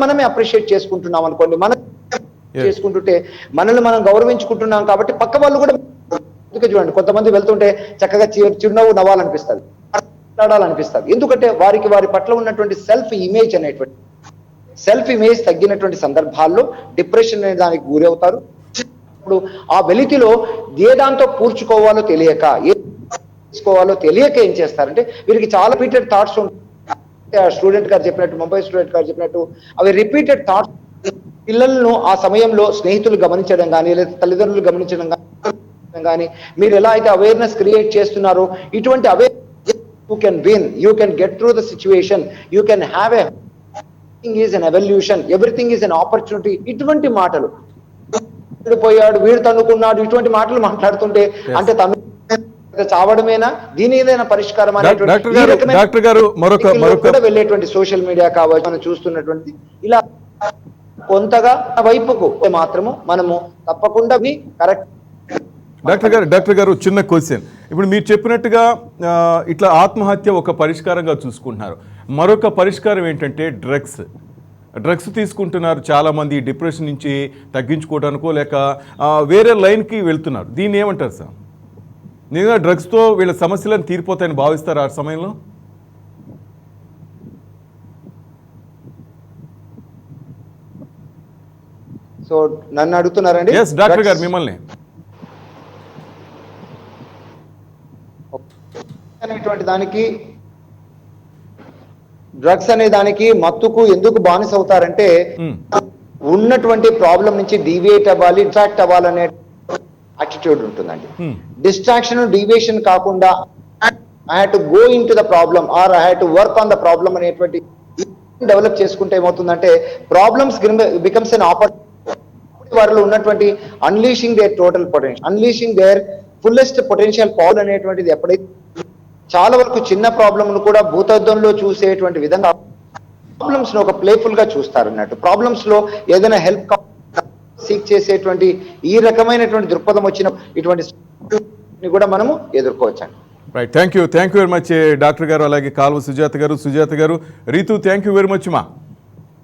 [SPEAKER 5] మనమే అప్రిషియేట్ చేసుకుంటున్నాం అనుకోండి, మనం చేసుకుంటుంటే మనల్ని మనం గౌరవించుకుంటున్నాం కాబట్టి పక్క వాళ్ళు కూడా. అందుకే చూడండి, కొంతమంది వెళ్తుంటే చక్కగా చిరునవ్వు నవ్వాలనిపిస్తుంది, మాట్లాడాలనిపిస్తుంది. ఎందుకంటే వారికి వారి పట్ల ఉన్నటువంటి సెల్ఫ్ ఇమేజ్ తగ్గినటువంటి సందర్భాల్లో డిప్రెషన్ అనే దానికి గురవుతారు. ఇప్పుడు ఆ వెలితిలో ఏ దాంతో పూడ్చుకోవాలో తెలియక, తీసుకోవాలో తెలియక ఏం చేస్తారంటే వీరికి చాలా రిపీటెడ్ థాట్స్ ఉంటాయి. స్టూడెంట్ గారు చెప్పినట్టు, ముంబై స్టూడెంట్ గారు చెప్పినట్టు, అవి రిపీటెడ్ థాట్స్. పిల్లలను ఆ సమయంలో స్నేహితులు గమనించడం కానీ, లేదా తల్లిదండ్రులు గమనించడం కానీ, మీరు ఎలా అయితే అవేర్నెస్ క్రియేట్ చేస్తున్నారో, ఇటువంటి you can win, you can get through the situation, you can have everything is an evolution, everything is an opportunity. ఇటువంటి మాటలు, పోయాడు వీడు తన్నుకున్నాడు, ఇటువంటి మాటలు మాట్లాడుతుంటే అంటే తను చావడమేనా, దీని ఏదైనా పరిష్కారం
[SPEAKER 1] డాక్టర్ గారు మరొక
[SPEAKER 5] వెళ్ళేటువంటి సోషల్ మీడియా కావచ్చు, మనం చూస్తున్నటువంటి ఇలా కొంతగా వైపుకు మాత్రము మనము తప్పకుండా కరెక్ట్.
[SPEAKER 1] డాక్టర్ గారు చిన్న క్వశ్చన్. ఇప్పుడు మీరు చెప్పినట్టుగా ఇట్లా ఆత్మహత్య ఒక పరిష్కారంగా చూసుకుంటున్నారు. మరొక పరిష్కారం ఏంటంటే డ్రగ్స్ తీసుకుంటున్నారు చాలామంది, డిప్రెషన్ నుంచి తగ్గించుకోవడానికో లేక వేరే లైన్కి వెళ్తున్నారు. దీన్ని ఏమంటారు సార్? నిజంగా డ్రగ్స్తో వీళ్ళ సమస్యలను తీరిపోతాయని భావిస్తారు ఆ సమయంలో?
[SPEAKER 5] సో నన్ను అడుగుతున్నారండి?
[SPEAKER 1] ఎస్ డాక్టర్ గారు, మిమ్మల్ని.
[SPEAKER 5] అనేటువంటి దానికి, డ్రగ్స్ అనే దానికి, మత్తుకు ఎందుకు బానిస అవుతారంటే ఉన్నటువంటి ప్రాబ్లం నుంచి డీవియేట్ అవ్వాలి, డిస్ట్రాక్ట్ అవ్వాలనే యాటిట్యూడ్ ఉంటుందండి. డిస్ట్రాక్షన్, డీవియేషన్ కాకుండా I have to go into the problem or I have to work on the problem అనేటువంటి డెవలప్ చేసుకుంటే ఏమవుతుందంటే ప్రాబ్లమ్స్ బికమ్స్ ఎన్ ఆపర్చునిటీ. వారిలో ఉన్నటువంటి unleashing their total potential, unleashing their fullest potential power అనేటువంటిది ఎప్పుడైతే చాలా వరకు చిన్న ప్రాబ్లమ్ను కూడా భూతద్దంలో చూసేటువంటి విధంగా ప్రాబ్లమ్స్ ను ఒక ప్లేఫుల్ గా చూస్తారు అన్నట్టు. ప్రాబ్లమ్స్ లో ఏదైనా హెల్ప్ సీక్ చేసేటువంటి ఈ రకమైనటువంటి దృక్పథం వచ్చిన ఇటువంటి కూడా మనము ఎదుర్కోవచ్చండి.
[SPEAKER 1] Right, thank you very much doctor garu, అలాగే Kalva Sujatha garu, Ritu, thank you very much మా.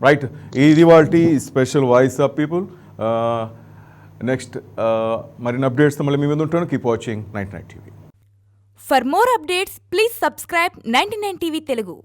[SPEAKER 1] రైట్, ఇది వాల్టి special voice of people. Next మరిన్ని అప్డేట్స్ మళ్ళీ మీ ముందు ఉంటాను. Keep watching 99 TV.
[SPEAKER 6] For more updates, please subscribe 99 TV Telugu.